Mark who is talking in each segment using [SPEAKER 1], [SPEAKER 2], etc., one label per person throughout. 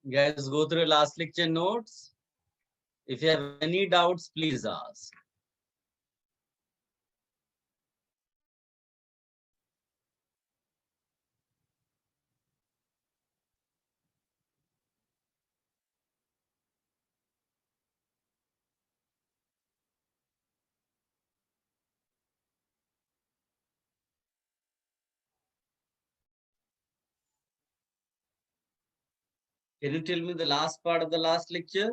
[SPEAKER 1] Guys, go through last lecture notes. If you have any doubts, please ask. Can you tell me the last part of the last lecture?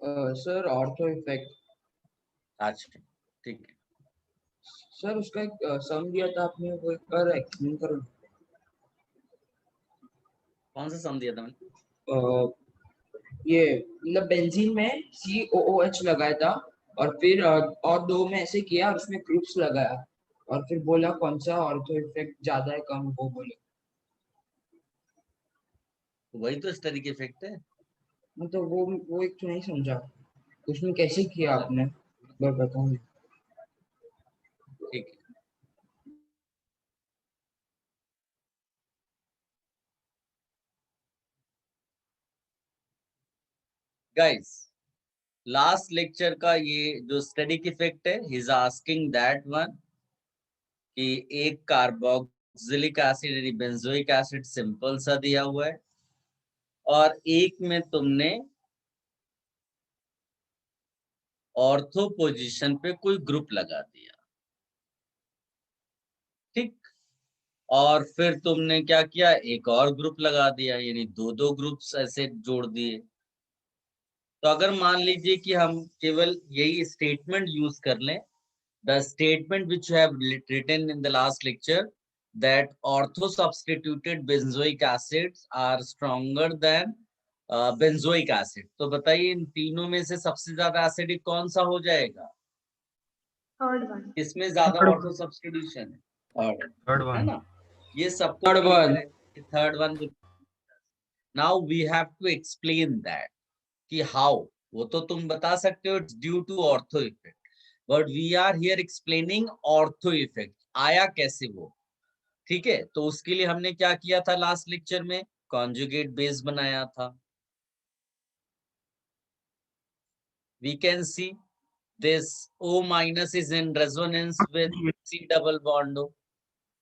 [SPEAKER 2] Sir ortho effect.
[SPEAKER 1] अच्छा, ठीक है।
[SPEAKER 2] Sir उसका एक सम दिया था आपने, वो एक बार एक्सप्लेन करो।
[SPEAKER 1] कौन सा सम दिया था मैंने?
[SPEAKER 2] ये मतलब बेंजीन में COOH लगाया था और फिर और दो में ऐसे किया और उसमें ग्रुप्स लगाया और फिर बोला कौन सा ऑर्थो इफेक्ट ज्यादा है कम, वो बोले।
[SPEAKER 1] वही तो स्टेरिक इफेक्ट है।
[SPEAKER 2] मतलब वो एक तो नहीं समझा उसमें कैसे किया आपने, मैं बताऊँ।
[SPEAKER 1] ठीक है। गाइस, लास्ट लेक्चर का ये जो स्टेरिक इफेक्ट है, he is asking that one कि एक कार्बोक्सिलिक एसिड यानी बेंजोइक एसिड सिंपल सा दिया हुआ है और एक में तुमने ऑर्थो पोजीशन पे कोई ग्रुप लगा दिया, ठीक। और फिर तुमने क्या किया, एक और ग्रुप लगा दिया, यानी दो दो ग्रुप्स ऐसे जोड़ दिए। तो अगर मान लीजिए कि हम केवल यही स्टेटमेंट यूज कर लें, the statement which you have written in the last lecture that ortho substituted benzoic acids are stronger than benzoic acid, तो बताइए इन तीनों में से सबसे ज्यादा एसिडिक कौन सा हो जाएगा?
[SPEAKER 3] Third one.
[SPEAKER 1] इसमें ज्यादा ऑर्थो सब्स्टिट्यूशन है,
[SPEAKER 4] थर्ड
[SPEAKER 1] है
[SPEAKER 4] वन।
[SPEAKER 1] ना? ये सबको
[SPEAKER 2] third one.
[SPEAKER 1] Third one. Now we have to explain that कि हाउ। वो तो तुम बता सकते हो it's due to ortho effect, but we are here explaining ortho effect आया कैसे वो, ठीक है। तो उसके लिए हमने क्या किया था लास्ट लेक्चर में, कॉन्जुगेट बेस बनाया था। We can see this O minus is in resonance with C double bond O.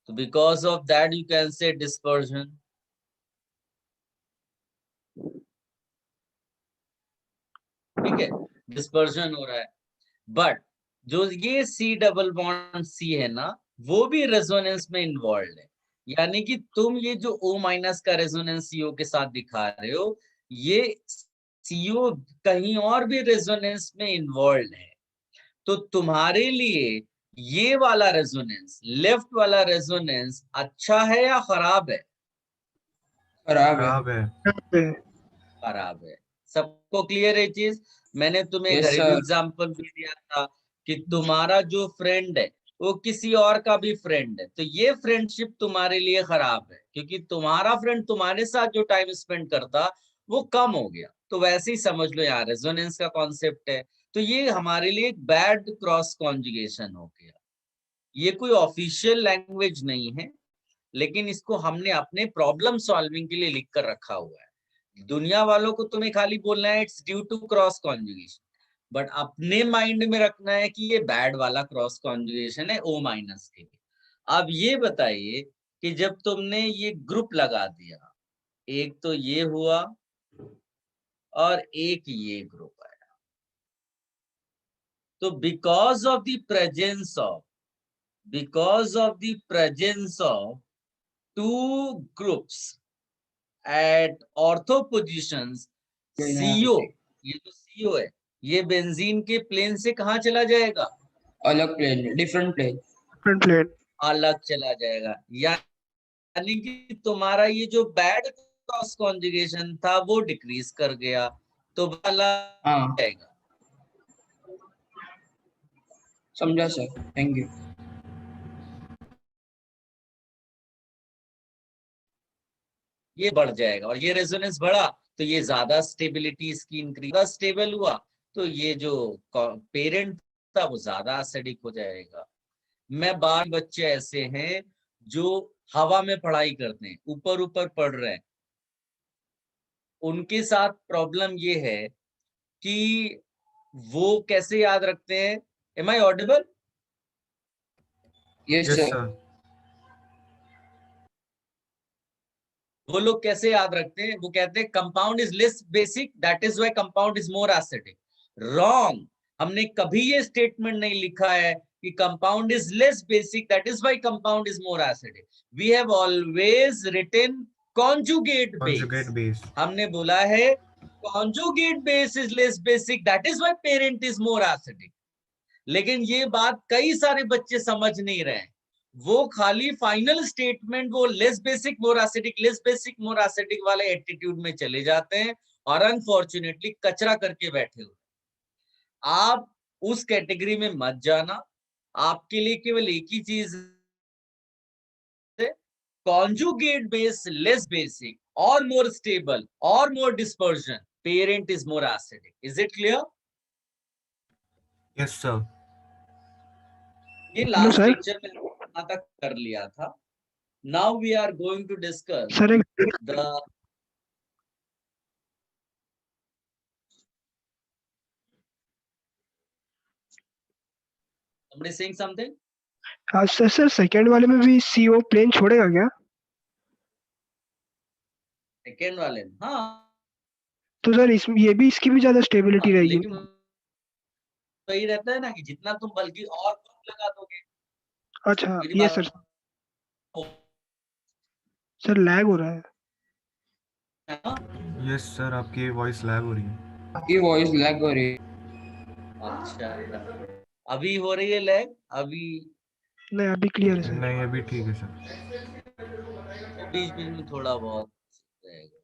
[SPEAKER 1] So because of that you can say dispersion. ठीक है, डिस्पर्जन हो रहा है। बट जो ये C डबल बॉन्ड C है ना, वो भी रेजोनेंस में इन्वॉल्व है। यानी कि तुम ये जो O माइनस का रेजोनेंस CO के साथ दिखा रहे हो, ये CO कहीं और भी रेजोनेंस में इन्वॉल्व है। तो तुम्हारे लिए ये वाला रेजोनेंस, लेफ्ट वाला रेजोनेंस अच्छा है या खराब है?
[SPEAKER 2] खराब है।
[SPEAKER 1] खराब है। सबको क्लियर है चीज? मैंने तुम्हें
[SPEAKER 2] Yes,
[SPEAKER 1] घरेलू
[SPEAKER 2] sir.
[SPEAKER 1] एग्जांपल भी दिया था कि तुम्हारा जो फ्रेंड है वो किसी और का भी फ्रेंड है, तो ये फ्रेंडशिप तुम्हारे लिए खराब है क्योंकि तुम्हारा फ्रेंड तुम्हारे साथ जो टाइम स्पेंड करता वो कम हो गया। तो वैसे ही समझ लो यहाँ रेजोनेंस का कॉन्सेप्ट है। तो ये हमारे लिए एक बैड क्रॉस कॉन्जुगेशन हो गया। ये कोई ऑफिशियल लैंग्वेज नहीं है, लेकिन इसको हमने अपने प्रॉब्लम सॉल्विंग के लिए लिख कर रखा हुआ है। दुनिया वालों को तुम्हें खाली बोलना है it's due to cross conjugation, but अपने माइंड में रखना है कि ये बैड वाला क्रॉस कॉन्जुगेशन है O माइनस के लिए। अब ये बताइए कि जब तुमने ये ग्रुप लगा दिया, एक तो ये हुआ और एक ये ग्रुप आया, तो because of the presence of two groups at ortho positions, CO, ये तो CO है, ये बेंजीन के प्लेन से कहाँ चला जाएगा?
[SPEAKER 2] अलग प्लेन, डिफरेंट प्लेन।
[SPEAKER 1] अलग चला जाएगा। यानी कि तुम्हारा ये जो बैड क्रॉस कॉन्जुगेशन था वो डिक्रीज कर गया, तो वाला
[SPEAKER 2] हाँ
[SPEAKER 1] जाएगा।
[SPEAKER 2] समझा सर, थैंक यू।
[SPEAKER 1] ये बढ़ जाएगा और ये रेजोनेंस बढ़ा तो ये ज्यादा स्टेबिलिटी इसकी इंक्रीज, स्टेबल हुआ तो ये जो पेरेंट था वो ज्यादा एसिडिक हो जाएगा। मैं 12 बच्चे ऐसे हैं जो हवा में पढ़ाई करते हैं, ऊपर ऊपर पढ़ रहे हैं, उनके साथ प्रॉब्लम ये है कि वो कैसे याद रखते हैं। Am I audible?
[SPEAKER 2] Yes
[SPEAKER 4] yes
[SPEAKER 2] sir.
[SPEAKER 4] Sir.
[SPEAKER 1] वो लोग कैसे याद रखते हैं? वो कहते हैं compound is less basic, that is why compound is more acidic. Wrong. हमने कभी ये स्टेटमेंट नहीं लिखा है कि compound is less basic, that is why compound is more acidic. We have always written conjugate
[SPEAKER 4] conjugate
[SPEAKER 1] base.
[SPEAKER 4] Base.
[SPEAKER 1] हमने बोला है conjugate base is less basic, that is why parent is more acidic. लेकिन ये बात कई सारे बच्चे समझ नहीं रहे हैं। वो खाली फाइनल स्टेटमेंट, वो लेस बेसिक मोर एसिडिक वाले एटीट्यूड में चले जाते हैं और अनफॉर्चुनेटली कचरा करके बैठे हुए। आप उस कैटेगरी में मत जाना। आपके लिए केवल एक ही चीज है, कॉन्जुगेट बेस लेस बेसिक और मोर स्टेबल और more dispersion, parent is more acidic. Is it clear?
[SPEAKER 4] Yes sir.
[SPEAKER 1] ये
[SPEAKER 3] हेलो
[SPEAKER 1] लास्ट
[SPEAKER 3] सर।
[SPEAKER 1] लेक्चर में यहाँ तक कर लिया था। Now we are going to discuss
[SPEAKER 3] sir एक
[SPEAKER 1] the somebody saying something?
[SPEAKER 3] Sir second वाले में भी CO प्लेन छोड़ेगा क्या?
[SPEAKER 1] सेकेंड वाले में हाँ,
[SPEAKER 3] तो सर इसमें ये भी इसकी भी ज्यादा स्टेबिलिटी रहेगी।
[SPEAKER 1] लेकिन वही रहता है ना कि जितना तुम बल्कि और कम लगा दोगे।
[SPEAKER 3] अच्छा
[SPEAKER 1] मेरी
[SPEAKER 3] ये
[SPEAKER 1] बात
[SPEAKER 3] सर लैग हो रहा है।
[SPEAKER 1] है ना?
[SPEAKER 4] यस सर, आपकी वॉइस लैग हो रही है।
[SPEAKER 2] आपकी वॉइस लैग हो रही है।
[SPEAKER 1] अच्छा, अभी हो रही है लैग? अभी
[SPEAKER 3] नहीं अभी क्लियर है सर।
[SPEAKER 4] नहीं, अभी ठीक है सर।
[SPEAKER 1] बीच बीच में थोड़ा बहुत रहेगा।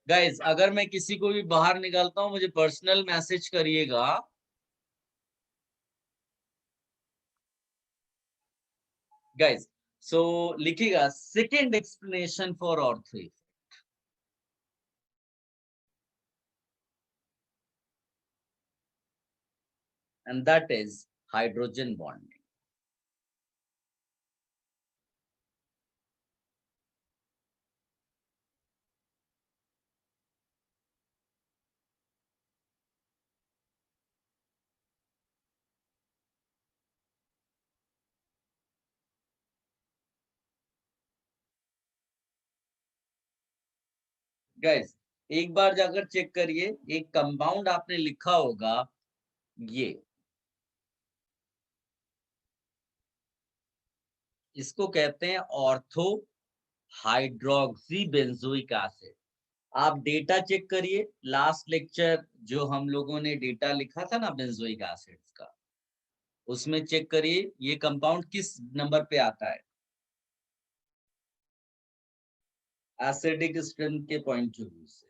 [SPEAKER 1] गाइज, अगर मैं किसी को भी बाहर निकालता हूँ मुझे पर्सनल मैसेज करिएगा। गाइज, सो लिखिएगा second explanation for ortho, and that is hydrogen bonding. Guys, एक बार जाकर चेक करिए, एक कंपाउंड आपने लिखा होगा ये, इसको कहते हैं ऑर्थो हाइड्रोक्सी बेंजोइक एसिड। आप डेटा चेक करिए, लास्ट लेक्चर जो हम लोगों ने डेटा लिखा था ना बेंजोइक एसिड्स का, उसमें चेक करिए ये कंपाउंड किस नंबर पे आता है एसिडिक स्ट्रेंथ के पॉइंट ऑफ व्यू से।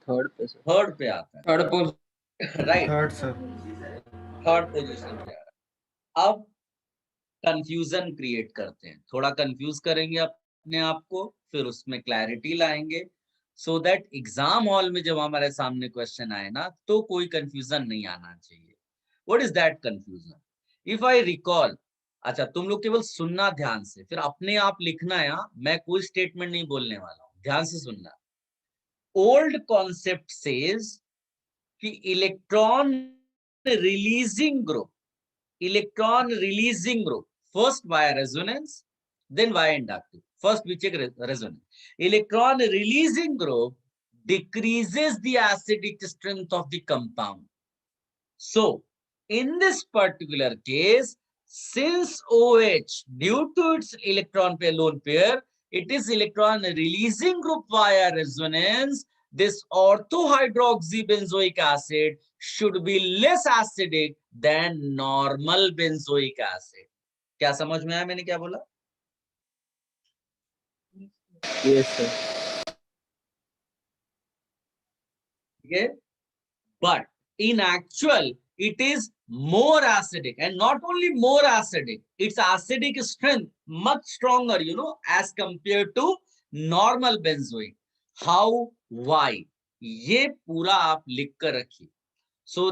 [SPEAKER 1] थर्ड पे आता है।
[SPEAKER 2] Third position.
[SPEAKER 1] Right,
[SPEAKER 4] third sir.
[SPEAKER 1] Third position पे आ रहा है। अब कंफ्यूजन क्रिएट करते हैं, थोड़ा कंफ्यूज करेंगे अपने आप को, फिर उसमें क्लैरिटी लाएंगे, सो दैट एग्जाम हॉल में जब हमारे सामने क्वेश्चन आए ना तो कोई कंफ्यूजन नहीं आना चाहिए। What is that confusion? If I recall, अच्छा तुम लोग केवल सुनना ध्यान से, फिर अपने आप लिखना है। मैं कोई स्टेटमेंट नहीं बोलने वाला हूं, ध्यान से सुनना। ओल्ड कॉन्सेप्ट सेज कि electron releasing group, first via resonance, then via inductive. First we check resonance. Electron releasing group decreases the acidic strength of the compound. So in this particular case, since OH, due to its electron pair lone pair, it is electron releasing group via resonance, this orthohydroxybenzoic acid should be less acidic than normal benzoic acid. क्या समझ में आया मैंने क्या बोला?
[SPEAKER 2] Yes sir.
[SPEAKER 1] ठीक है, but in actual it is more acidic, and not only more acidic, its acidic strength much stronger, you know, as compared to normal benzoic. How? Why? ये पूरा आप लिख कर रखिए, so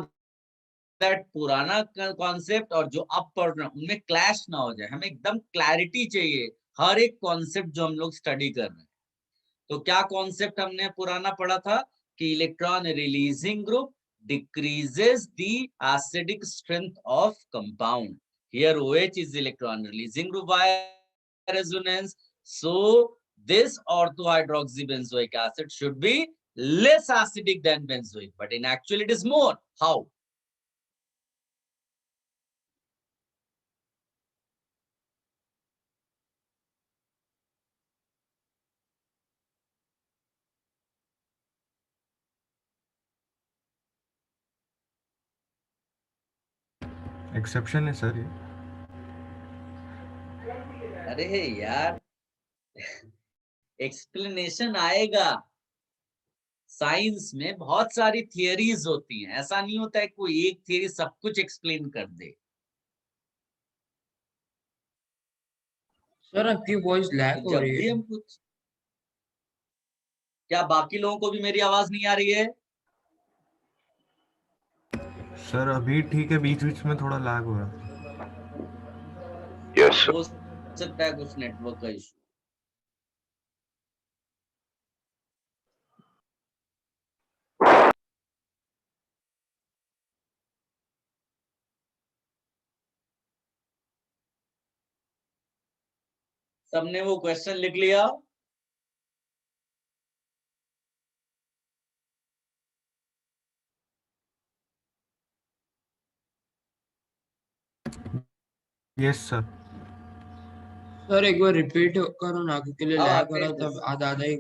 [SPEAKER 1] that पुराना कॉन्सेप्ट और जो अब पढ़ रहे हैं उनमें क्लैश ना हो जाए. हमें एकदम क्लैरिटी चाहिए हर एक कॉन्सेप्ट जो हम लोग स्टडी कर रहे हैं. तो क्या कॉन्सेप्ट हमने पुराना पढ़ा था कि electron releasing group decreases the acidic strength of compound. Here OH is electron releasing group via resonance. So this orthohydroxybenzoic acid should be less acidic than benzoic, but in actual it is more. How?
[SPEAKER 4] Exception है sir ये.
[SPEAKER 1] अरे यार explanation आएगा. Science में बहुत सारी theories होती हैं, ऐसा नहीं होता है कोई एक थियरी सब कुछ एक्सप्लेन कर दे.
[SPEAKER 2] सर आपकी वॉइस लैग
[SPEAKER 1] तो
[SPEAKER 2] हो
[SPEAKER 1] जब
[SPEAKER 2] रही
[SPEAKER 1] भी
[SPEAKER 2] है.
[SPEAKER 1] हम कुछ, क्या बाकी लोगों को भी मेरी आवाज नहीं आ रही है?
[SPEAKER 4] सर अभी ठीक है, बीच बीच में थोड़ा लैग हो रहा है.
[SPEAKER 5] यस
[SPEAKER 1] हो सकता है कुछ नेटवर्क का इशू. सबने वो क्वेश्चन लिख लिया?
[SPEAKER 4] Yes sir.
[SPEAKER 2] सर एक बार रिपीट करो ना, क्योंकि
[SPEAKER 1] हाँ,
[SPEAKER 2] लैग हो
[SPEAKER 1] फिर
[SPEAKER 2] रहा था आधा आधा ही.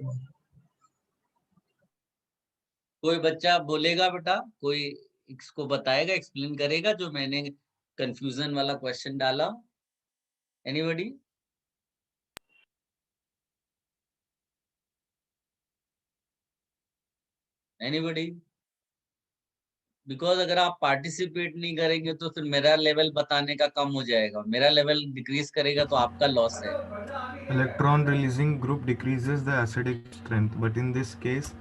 [SPEAKER 1] कोई बच्चा बोलेगा बेटा, कोई इसको बताएगा, एक्सप्लेन करेगा जो मैंने कंफ्यूजन वाला क्वेश्चन डाला? एनीबॉडी? एनीबॉडी? बिकॉज अगर आप पार्टिसिपेट नहीं करेंगे तो फिर मेरा लेवल बताने का कम हो जाएगा, मेरा लेवल डिक्रीज करेगा तो आपका लॉस है.
[SPEAKER 4] Electron releasing group decreases the acidic strength, but in this case,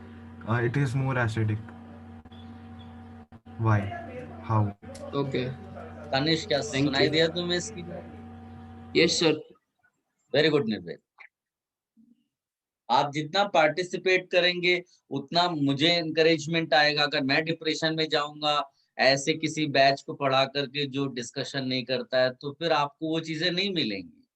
[SPEAKER 4] it is more acidic. Why? How?
[SPEAKER 2] Okay.
[SPEAKER 1] Tanish, क्या
[SPEAKER 2] Thank
[SPEAKER 1] सुनाई
[SPEAKER 2] you.
[SPEAKER 1] दिया तुम्हें इसकी?
[SPEAKER 2] Yes sir.
[SPEAKER 1] वेरी गुड निर्भय. आप जितना पार्टिसिपेट करेंगे उतना मुझे एनकरेजमेंट आएगा. अगर मैं डिप्रेशन में जाऊंगा ऐसे किसी बैच को पढ़ा करके जो डिस्कशन नहीं करता है, तो फिर आपको वो चीजें नहीं मिलेंगी.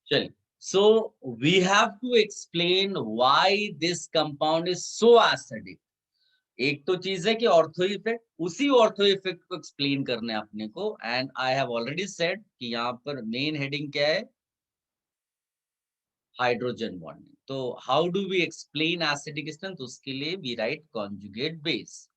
[SPEAKER 1] चलिए, so we have to explain why this compound is so acidic. एक तो चीज है कि ऑर्थो इफेक्ट, उसी ऑर्थो इफेक्ट को एक्सप्लेन करना है अपने को. And I have already said कि यहाँ पर मेन हेडिंग क्या है? Hydrogen bonding. तो how do we explain acidic strength? उसके लिए we write conjugate base.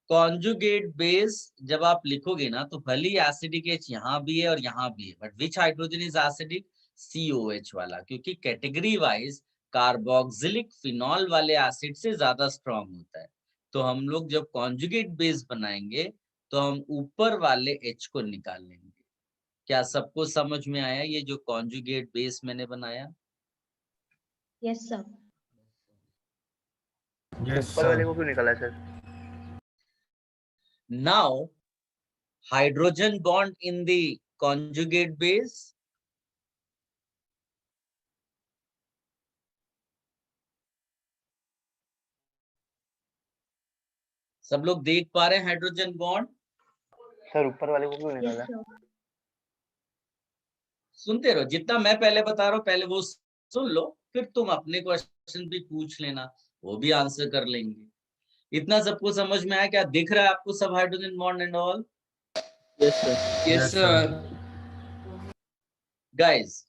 [SPEAKER 1] Conjugate base जब आप लिखोगे ना तो भले एसिडिक एच यहाँ भी है और यहाँ भी है, but which hydrogen is acidic? COH वाला, क्योंकि कैटेगरी वाइज कार्बोक्सिलिक फिनॉल वाले एसिड से ज्यादा स्ट्रॉन्ग होता है. तो हम लोग जब कॉन्जुगेट बेस बनाएंगे तो हम ऊपर वाले H को निकाल लेंगे. क्या सबको समझ में आया ये जो कॉन्जुगेट बेस मैंने बनाया?
[SPEAKER 6] Yes sir.
[SPEAKER 4] Yes,
[SPEAKER 5] ऊपर वाले
[SPEAKER 4] sir.
[SPEAKER 5] को क्यों निकाला sir?
[SPEAKER 1] Now, hydrogen bond in the conjugate base. सब लोग देख पा रहे हैं हाइड्रोजन बॉन्ड?
[SPEAKER 5] सर ऊपर वाले को क्यों
[SPEAKER 6] यस
[SPEAKER 5] निकाला?
[SPEAKER 6] सर.
[SPEAKER 1] सुनते रहो, जितना मैं पहले बता रहा हूँ पहले वो सुन लो, फिर तुम अपने क्वेश्चन भी पूछ लेना, वो भी आंसर कर लेंगे. इतना सबको समझ में आया? क्या दिख रहा है आपको सब hydrogen bond and all?
[SPEAKER 2] Yes sir. Yes
[SPEAKER 4] Yes, sir.
[SPEAKER 2] Sir.
[SPEAKER 1] Guys,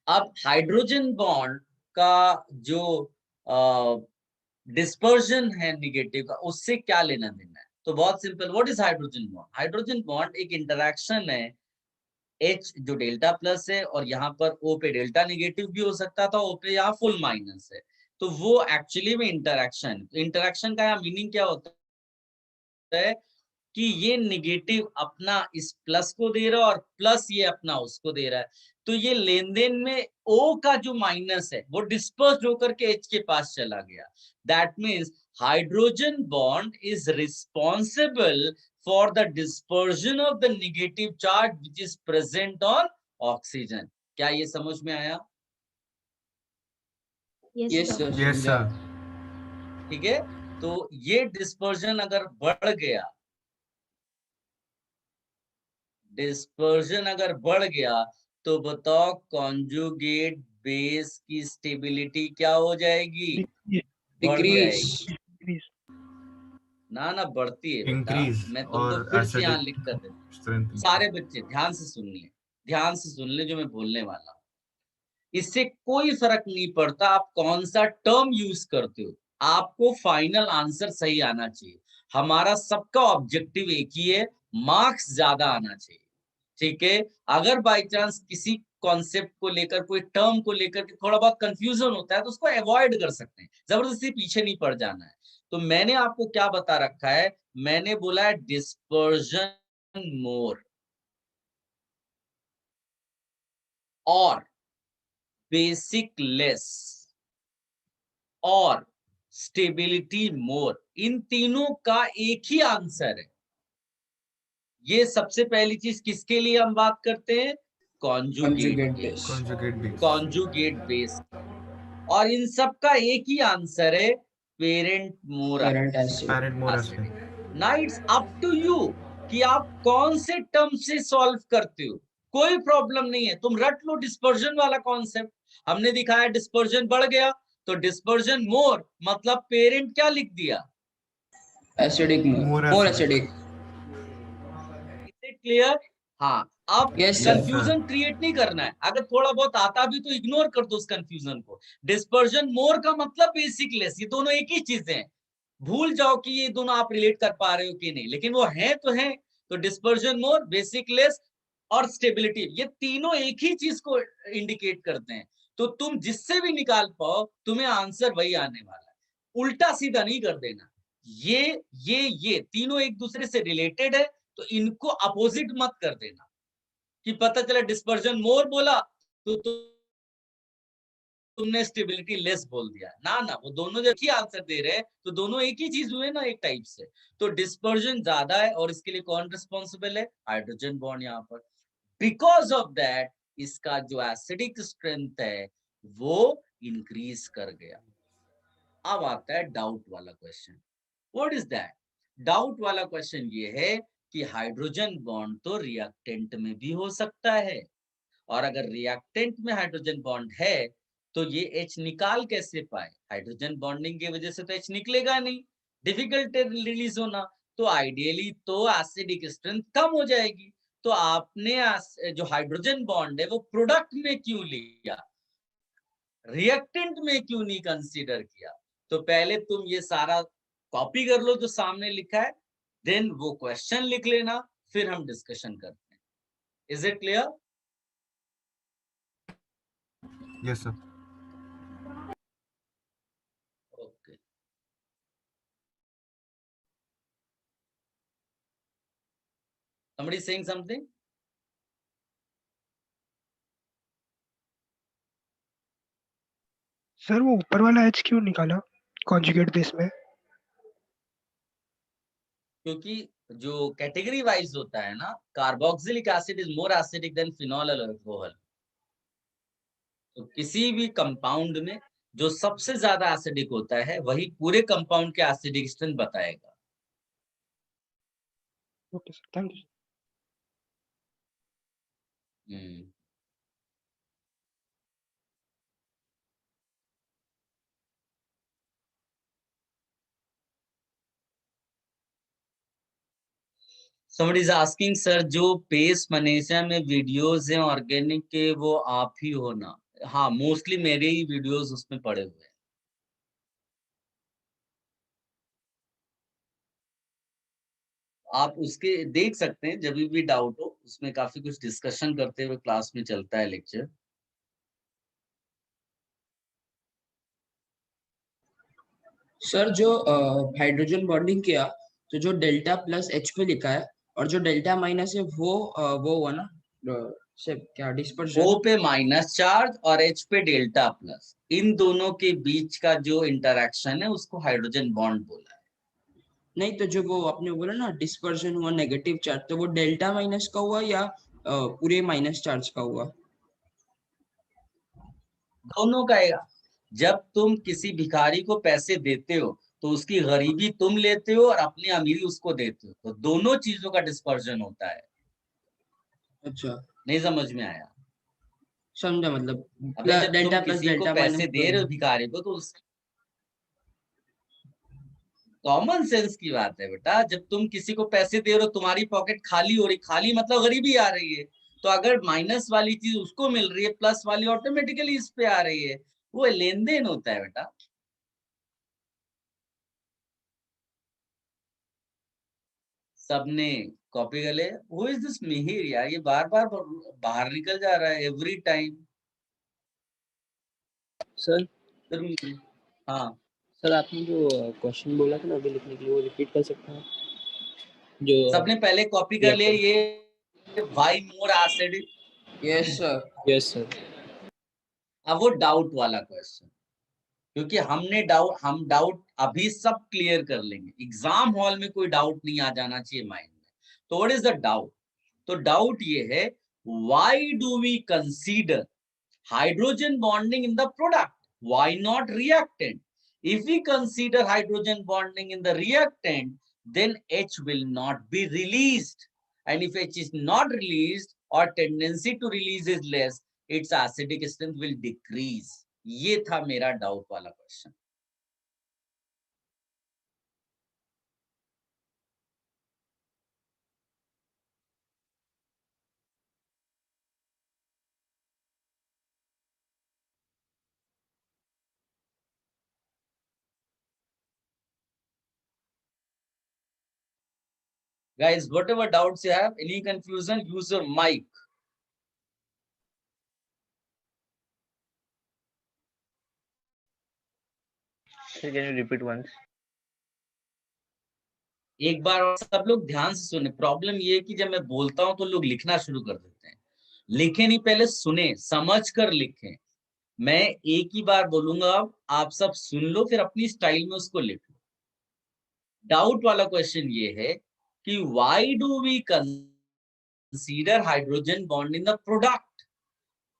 [SPEAKER 1] अब हाइड्रोजन बॉन्ड का जो डिस्पर्जन है निगेटिव का, उससे क्या लेना देना है? तो बहुत simple. What is hydrogen bond? Hydrogen bond एक इंटरैक्शन है H जो डेल्टा प्लस है और यहाँ पर O पे डेल्टा निगेटिव भी हो सकता था, O पे यहाँ फुल माइनस है. तो वो एक्चुअली में इंटरैक्शन का मीनिंग क्या होता है कि ये निगेटिव अपना इस प्लस को दे रहा है और प्लस ये अपना उसको दे रहा है। तो ये लेन देन में O का जो माइनस है वो डिस्पर्स होकर के H के पास चला गया। That means hydrogen bond is responsible for the dispersion of the negative charge which is present on oxygen. क्या ये समझ में आया?
[SPEAKER 6] Yes,
[SPEAKER 2] yes
[SPEAKER 6] sir.
[SPEAKER 2] Sir
[SPEAKER 4] Yes,
[SPEAKER 2] समझा।
[SPEAKER 4] sir.
[SPEAKER 1] ठीक है, तो ये डिस्पर्जन अगर बढ़ गया, डिस्पर्जन अगर बढ़ गया तो बताओ कॉन्जुगेट बेस की स्टेबिलिटी क्या हो जाएगी? बढ़
[SPEAKER 2] डिक्रीज।
[SPEAKER 1] जाएगी। ना बढ़ती है बेटा,
[SPEAKER 4] Increase
[SPEAKER 1] मैं तुमको
[SPEAKER 4] और
[SPEAKER 1] फिर से यहाँ
[SPEAKER 4] acidic
[SPEAKER 1] लिख कर देता हूँ।
[SPEAKER 4] strength.
[SPEAKER 1] सारे बच्चे ध्यान से सुन ले, ध्यान से सुन ले जो मैं बोलने वाला हूँ। इससे कोई फर्क नहीं पड़ता आप कौन सा टर्म यूज करते हो, आपको फाइनल आंसर सही आना चाहिए। हमारा सबका ऑब्जेक्टिव एक ही है, मार्क्स ज्यादा आना चाहिए। ठीक है, अगर बाय चांस किसी कॉन्सेप्ट को लेकर, कोई टर्म को लेकर के थोड़ा बहुत कंफ्यूजन होता है तो उसको अवॉइड कर सकते हैं, जबरदस्ती पीछे नहीं पड़ जाना है। तो मैंने आपको क्या बता रखा है, मैंने बोला है डिस्पर्जन मोर और बेसिक लेस और स्टेबिलिटी मोर, इन तीनों का एक ही आंसर है। ये सबसे पहली चीज किसके लिए हम बात करते हैं? Conjugate
[SPEAKER 2] conjugate
[SPEAKER 1] base,
[SPEAKER 2] base.
[SPEAKER 4] Conjugate base.
[SPEAKER 1] Conjugate base. और इन सब का एक ही आंसर है, parent more
[SPEAKER 2] parent acid.
[SPEAKER 4] Parent more
[SPEAKER 1] acid.
[SPEAKER 4] acidic.
[SPEAKER 1] Now it's up to you कि आप कौन से टर्म से सॉल्व करते हो, कोई प्रॉब्लम नहीं है, तुम रट लो डिस्पर्जन वाला कॉन्सेप्ट। हमने दिखाया डिस्पर्जन बढ़ गया तो डिस्पर्जन मोर मतलब पेरेंट क्या लिख दिया?
[SPEAKER 2] एसिडिक
[SPEAKER 4] More
[SPEAKER 2] मोर
[SPEAKER 4] acidic.
[SPEAKER 2] एसिडिक।
[SPEAKER 1] क्लियर? हाँ, अब
[SPEAKER 2] Yes, sir.
[SPEAKER 1] कंफ्यूजन क्रिएट नहीं करना है, अगर थोड़ा बहुत आता भी तो इग्नोर कर दो उस कंफ्यूजन को। डिस्पर्जन मोर का मतलब बेसिक लेस, ये दोनों एक ही चीजें हैं। भूल जाओ कि ये दोनों आप रिलेट कर पा रहे हो कि नहीं, लेकिन वो है तो है। तो डिस्पर्जन मोर, बेसिक लेस और स्टेबिलिटी, ये तीनों एक ही चीज को इंडिकेट करते हैं। तो तुम जिससे भी निकाल पाओ तुम्हें आंसर वही आने वाला है, उल्टा सीधा नहीं कर देना। ये तीनों एक दूसरे से रिलेटेड है, तो इनको अपोजिट मत कर देना कि पता चला डिस्पर्जन मोर बोला तो तुमने स्टेबिलिटी लेस बोल दिया। ना, वो दोनों जब ही आंसर दे रहे हैं तो दोनों एक ही चीज हुए ना, एक टाइप से। तो डिस्पर्जन ज्यादा है और इसके लिए कौन रिस्पॉन्सिबल है? हाइड्रोजन बॉन्ड यहाँ पर। बिकॉज ऑफ दैट इसका जो एसिडिक स्ट्रेंथ है वो इंक्रीज कर गया। अब आता है डाउट वाला question. What is that? Doubt वाला क्वेश्चन ये है कि हाइड्रोजन बॉन्ड तो रिएक्टेंट में भी हो सकता है, और अगर रिएक्टेंट में हाइड्रोजन बॉन्ड है तो ये H निकाल कैसे पाए? हाइड्रोजन बॉन्डिंग की वजह से तो H निकलेगा नहीं, डिफिकल्ट रिलीज होना। तो आइडियली तो एसिडिक स्ट्रेंथ कम हो जाएगी। तो आपने जो हाइड्रोजन बॉन्ड है वो प्रोडक्ट में क्यों लिया, रिएक्टेंट में क्यों नहीं कंसीडर किया? तो पहले तुम ये सारा कॉपी कर लो जो सामने लिखा है, देन वो क्वेश्चन लिख लेना, फिर हम डिस्कशन करते हैं। Is it clear?
[SPEAKER 4] Yes, sir.
[SPEAKER 1] Okay, somebody saying something?
[SPEAKER 3] Sir वो ऊपर वाला एच क्यों निकाला कॉन्जुगेट बेस में?
[SPEAKER 1] क्योंकि जो कैटेगरी वाइज होता है ना, carboxylic acid is more acidic then phenol और अल्कोहल। तो किसी भी कंपाउंड में जो सबसे ज्यादा एसिडिक होता है वही पूरे कंपाउंड के एसिडिक स्ट्रेंथ बताएगा।
[SPEAKER 3] Okay sir, thank you.
[SPEAKER 1] Somebody is asking sir जो पेस मनीषा में वीडियोस हैं ऑर्गेनिक के वो आप ही हो ना? हाँ, मोस्टली मेरे ही वीडियोस उसमें पड़े हुए हैं। आप उसके देख सकते हैं जब भी डाउट हो, उसमें काफी कुछ डिस्कशन करते हुए क्लास में चलता है लेक्चर।
[SPEAKER 2] सर जो हाइड्रोजन बॉन्डिंग किया तो जो डेल्टा प्लस एच पे लिखा है और जो डेल्टा माइनस है वो हुआ ना से क्या डिस्पर्शन।
[SPEAKER 1] O पे माइनस चार्ज और H पे डेल्टा प्लस, इन दोनों के बीच का जो इंटरेक्शन है उसको हाइड्रोजन बॉन्ड बोला है।
[SPEAKER 2] नहीं तो जो वो आपने बोला ना डिस्पर्शन हुआ नेगेटिव चार्ज, तो वो डेल्टा माइनस का हुआ या पूरे माइनस चार्ज का हुआ?
[SPEAKER 1] दोनों का है। जब तुम किसी भिखारी को पैसे देते हो तो उसकी गरीबी तुम लेते हो और अपनी अमीरी उसको देते हो, तो दोनों चीजों का डिस्पर्जन होता है।
[SPEAKER 2] अच्छा
[SPEAKER 1] नहीं समझ में आया?
[SPEAKER 2] समझा, मतलब
[SPEAKER 1] अबे जब तुम
[SPEAKER 2] डेल्टा प्लस
[SPEAKER 1] किसी को
[SPEAKER 2] डेल्टा
[SPEAKER 1] पैसे
[SPEAKER 2] माइनस
[SPEAKER 1] दे रहे हो भिखारी को तो उस कॉमन सेंस की बात है बेटा। जब तुम किसी को पैसे दे रहे हो, तुम्हारी पॉकेट खाली हो रही, खाली मतलब गरीबी आ रही है, तो अगर माइनस वाली चीज उसको मिल रही है, प्लस वाली ऑटोमेटिकली इस पे आ रही है, वो लेन देन होता है बेटा। सबने कॉपी कर ले। हु इज दिस मिहिर यार, ये बार बार बाहर निकल जा रहा है एवरी टाइम।
[SPEAKER 7] सर
[SPEAKER 1] हाँ
[SPEAKER 7] सर आपने जो क्वेश्चन बोला था ना अभी लिखने के लिए, वो रिपीट कर सकते हैं जो?
[SPEAKER 1] सबने पहले कॉपी कर लिया ये why more acid.
[SPEAKER 2] Yes sir.
[SPEAKER 7] Yes sir.
[SPEAKER 1] अब वो डाउट वाला क्वेश्चन, क्योंकि हम डाउट अभी सब क्लियर कर लेंगे। एग्जाम हॉल में कोई डाउट नहीं आ जाना चाहिए माइंड में। तो व्हाट इज द डाउट? तो डाउट ये है, why do we consider hydrogen bonding in the product? Why not reactant? If we consider hydrogen bonding in the reactant, then H will not be released. And if H is not released or tendency to release is less, its acidic strength will decrease. ये था मेरा doubt वाला question. Guys, whatever doubts you have, any confusion, use your mic.
[SPEAKER 5] Sir, can you repeat once?
[SPEAKER 1] एक बार और सब लोग ध्यान से सुने। प्रॉब्लम ये है कि जब मैं बोलता हूं तो लोग लिखना शुरू कर देते हैं। लिखे नहीं, पहले सुने, समझ कर लिखें। मैं एक ही बार बोलूंगा, आप सब सुन लो, फिर अपनी स्टाइल में उसको लिख लो। डाउट वाला क्वेश्चन ये है कि why do we consider hydrogen bond in the product,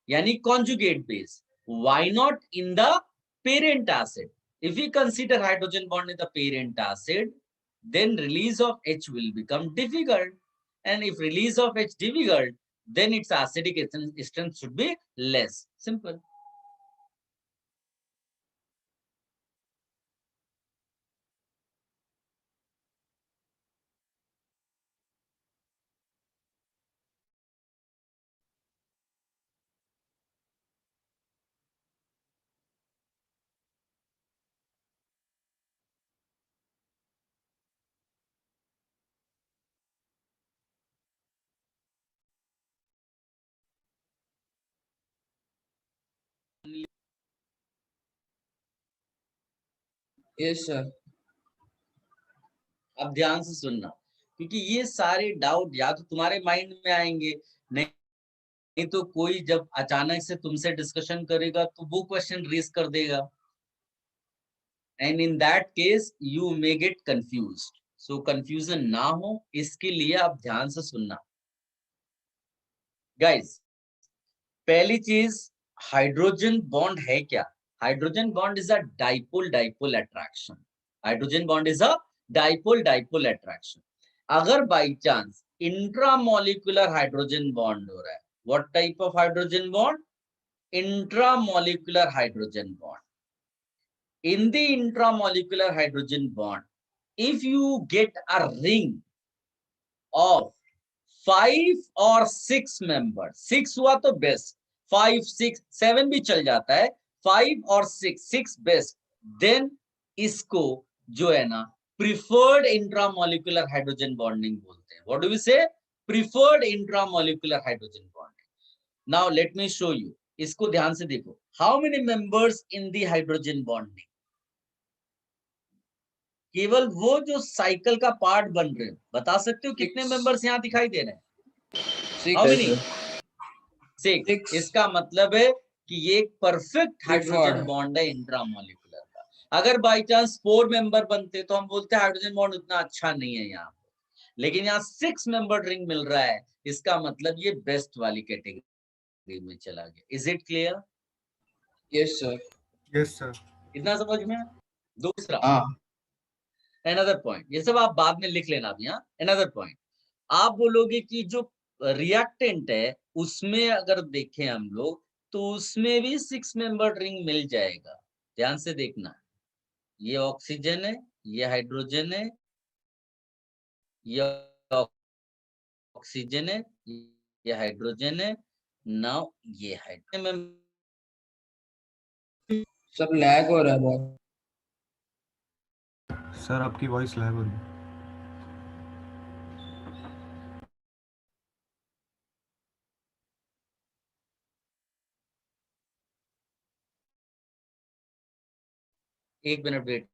[SPEAKER 1] यानी conjugate base, why not in the parent acid? If we consider hydrogen bond in the parent acid, then release of H will become difficult, and if release of H difficult, then its acidic strength should be less. Simple.
[SPEAKER 2] Yes sir.
[SPEAKER 1] अब ध्यान से सुनना, क्योंकि ये सारे doubt या तो तुम्हारे माइंड में आएंगे, नहीं तो कोई जब अचानक से तुमसे डिस्कशन करेगा तो वो क्वेश्चन रेज कर देगा, and in that case you may gate confused. So confusion ना हो इसके लिए आप ध्यान से सुनना। गाइस, पहली चीज, हाइड्रोजन बॉन्ड है क्या? Hydrogen bond is a dipole dipole attraction. Hydrogen bond is a dipole dipole attraction. अगर by chance intramolecular hydrogen bond हो रहा है, what type of hydrogen bond? Intramolecular hydrogen bond. In the intramolecular hydrogen bond, if you get a ring of 5 or 6 members, 6 हुआ तो best, 5, 6, 7 भी चल जाता है, 5 और 6 बेस्ट, देन इसको जो है ना प्रिफर्ड इंट्रामोलिकुलर हाइड्रोजन बॉन्डिंग बोलते हैं। व्हाट डू वी से? Preferred intramolecular hydrogen bonding. Now let me show you. इसको ध्यान से देखो, how many members in the hydrogen bonding? केवल वो जो साइकिल का पार्ट बन रहे हो। बता सकते हो कितने
[SPEAKER 2] Six.
[SPEAKER 1] मेंबर्स यहाँ दिखाई दे रहे हैं?
[SPEAKER 2] Six.
[SPEAKER 1] How many?
[SPEAKER 2] Six.
[SPEAKER 1] 6। इसका मतलब है कि ये एक परफेक्ट हाइड्रोजन
[SPEAKER 2] Preferred.
[SPEAKER 1] बॉन्ड है इंट्रामोलिकुलर का। अगर बाई चांस 4 मेंबर बनते तो हम बोलते हैं हाइड्रोजन बॉन्ड उतना अच्छा नहीं है यहाँ पे, लेकिन यहाँ 6 मेंबर रिंग मिल रहा है, इसका मतलब ये बेस्ट वाली कैटेगरी में चला गया। Is it clear?
[SPEAKER 2] Yes, sir.
[SPEAKER 4] Yes, sir.
[SPEAKER 1] इतना समझ में? दूसरा
[SPEAKER 2] हाँ.
[SPEAKER 1] अनदर पॉइंट, ये सब आप बाद में लिख लेना अभी। हाँ, अनदर पॉइंट, आप बोलोगे कि जो रिएक्टेंट है उसमें अगर देखें हम लोग तो उसमें भी 6 मेंबर रिंग मिल जाएगा। ध्यान से देखना, ये ऑक्सीजन है, ये हाइड्रोजन है, ये ऑक्सीजन है, ये हाइड्रोजन है, नाउ ये हाइड्रोजन।
[SPEAKER 2] सब लैग हो रहा है बहुत.
[SPEAKER 4] सर आपकी वॉइस लैग हो रही है.
[SPEAKER 1] एक minute wait.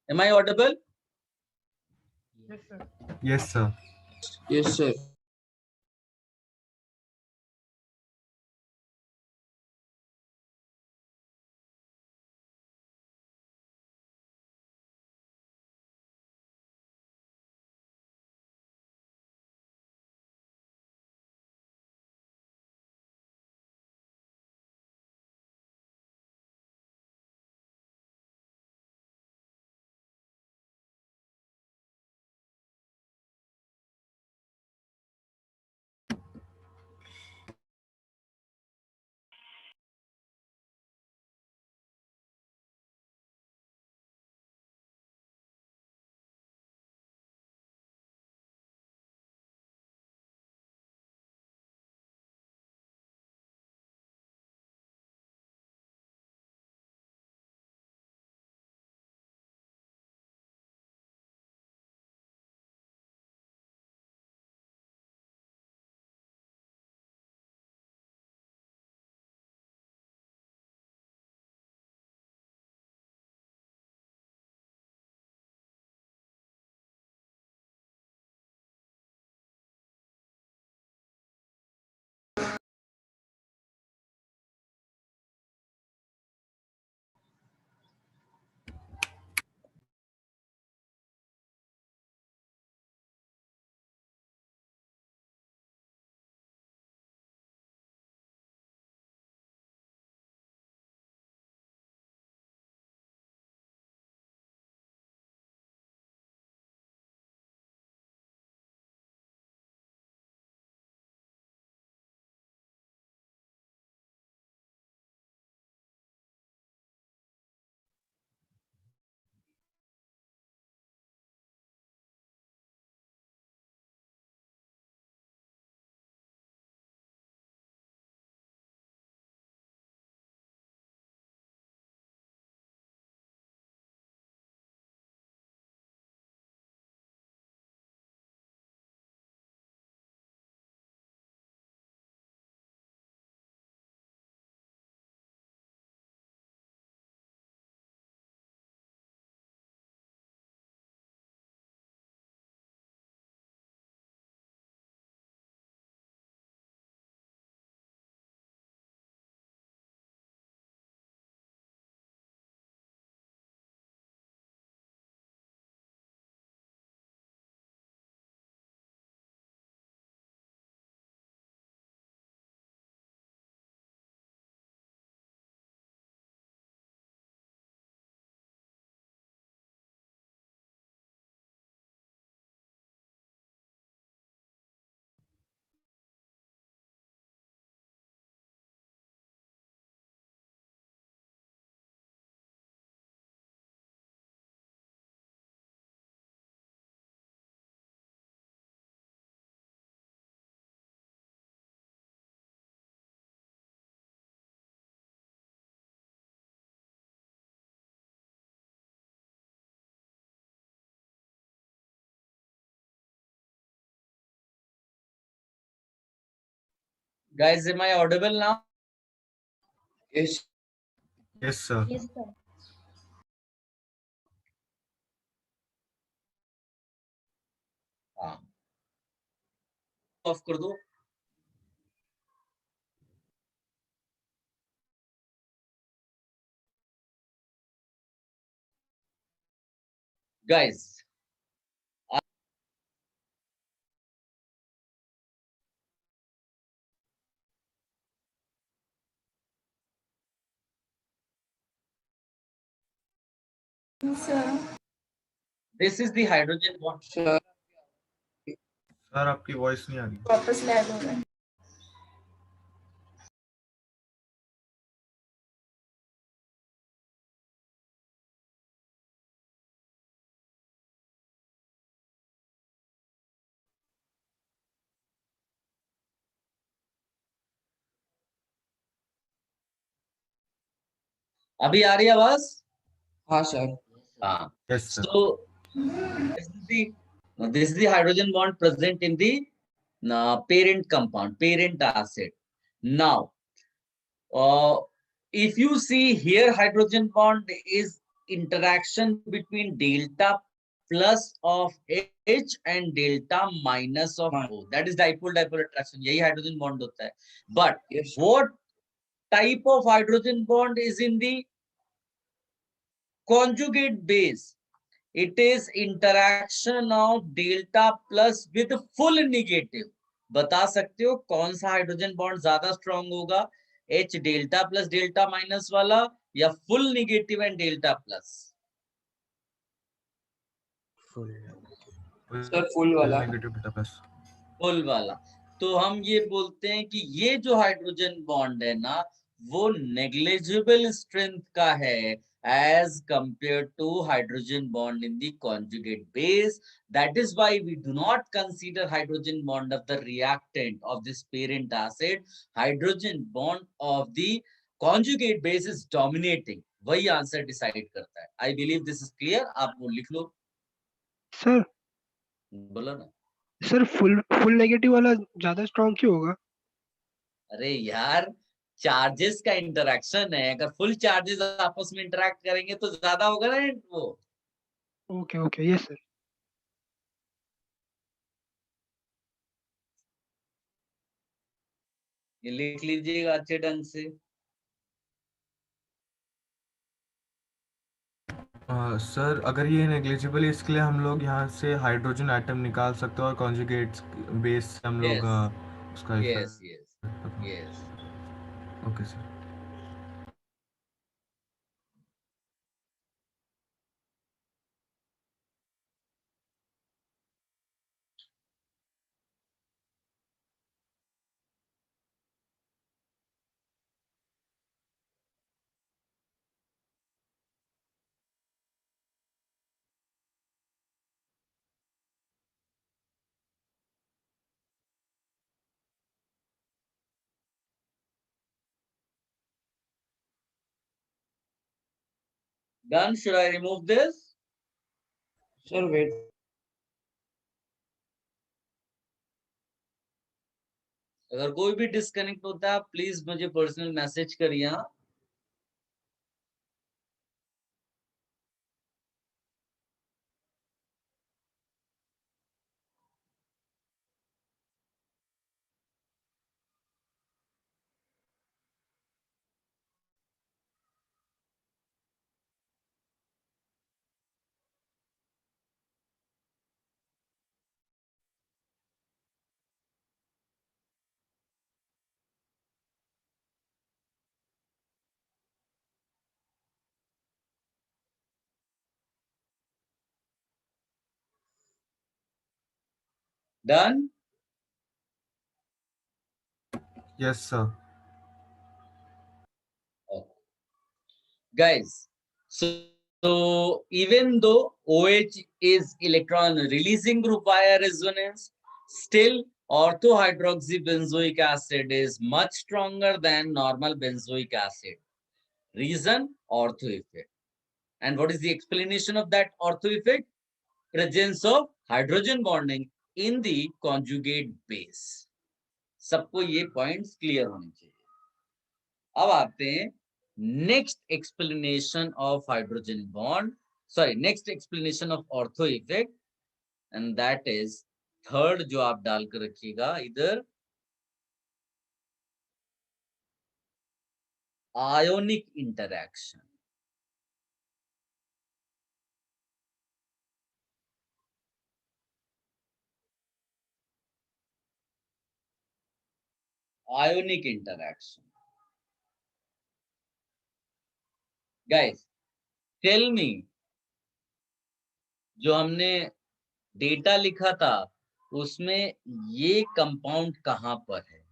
[SPEAKER 1] Am I audible?
[SPEAKER 4] Yes, sir.
[SPEAKER 2] Yes, sir.
[SPEAKER 1] Guys, am I audible now?
[SPEAKER 2] Yes.
[SPEAKER 4] Yes, sir.
[SPEAKER 6] Yes, sir.
[SPEAKER 1] हाँ, ऑफ कर दो. Guys,
[SPEAKER 8] Sir,
[SPEAKER 1] this is the hydrogen bond.
[SPEAKER 2] Sir,
[SPEAKER 4] sir आपकी voice नहीं आ रही.
[SPEAKER 8] वापस लैग हो रहा है.
[SPEAKER 1] अभी आ रही है आवाज?
[SPEAKER 2] हाँ सर.
[SPEAKER 1] हाँ.
[SPEAKER 4] Yes, sir.
[SPEAKER 1] So this is the hydrogen bond present in the parent compound, parent acid. Now, if you see here, hydrogen bond is interaction between delta plus of H and delta minus of O. That is dipole-dipole attraction. यही hydrogen bond होता है. But
[SPEAKER 2] Yes.
[SPEAKER 1] what type of hydrogen bond is in the conjugate base? It is interaction of delta plus with full negative. बता सकते हो कौन सा hydrogen bond ज्यादा strong होगा, H delta plus delta minus वाला या full negative and delta plus?
[SPEAKER 2] Sir full वाला.
[SPEAKER 4] Negative beta plus.
[SPEAKER 1] फुल वाला. तो हम ये बोलते हैं कि ये जो हाइड्रोजन बॉन्ड है ना, वो नेग्लिजिबल स्ट्रेंथ का है as compared to hydrogen bond in the conjugate base. That is why we do not consider hydrogen bond of the reactant of this parent acid. Hydrogen bond of the conjugate base is dominating. वही answer decide करता है. I believe this is clear. आप वो लिख लो.
[SPEAKER 3] Sir
[SPEAKER 1] बोलो ना.
[SPEAKER 3] Sir full negative वाला ज्यादा स्ट्रॉन्ग क्यों होगा?
[SPEAKER 1] अरे यार, चार्जेस का इंटरेक्शन है. अगर फुल चार्जेस आपस में इंटरेक्ट करेंगे तो ज्यादा होगा ना वो.
[SPEAKER 3] Okay okay yes sir.
[SPEAKER 1] ये लिख लीजिएगा अच्छे ढंग से.
[SPEAKER 4] सर अगर ये नेग्लिजिबल है इसके लिए हम लोग यहाँ से हाइड्रोजन एटम निकाल सकते हैं और कॉन्जुगेट बेस से हम लोग
[SPEAKER 1] Yes.
[SPEAKER 4] उसका
[SPEAKER 1] Yes, yes, yes.
[SPEAKER 4] Okay sir.
[SPEAKER 1] Done. Should I remove this?
[SPEAKER 2] Sir, wait.
[SPEAKER 1] अगर कोई भी डिस्कनेक्ट होता है प्लीज मुझे पर्सनल मैसेज करिए. Done.
[SPEAKER 4] Yes, sir.
[SPEAKER 1] Okay. Guys, so even though OH is electron releasing group via resonance, still orthohydroxybenzoic acid is much stronger than normal benzoic acid. Reason? Ortho effect. And what is the explanation of that ortho effect? Presence of hydrogen bonding in the conjugate base. सबको ये points clear होने चाहिए। अब आते हैं next explanation of hydrogen bond, sorry next explanation of ortho effect, and that is third जो आप डालकर रखिएगा इधर, ionic interaction. Ionic interaction. Guys tell me, जो हमने डेटा लिखा था उसमें ये कंपाउंड कहां पर है?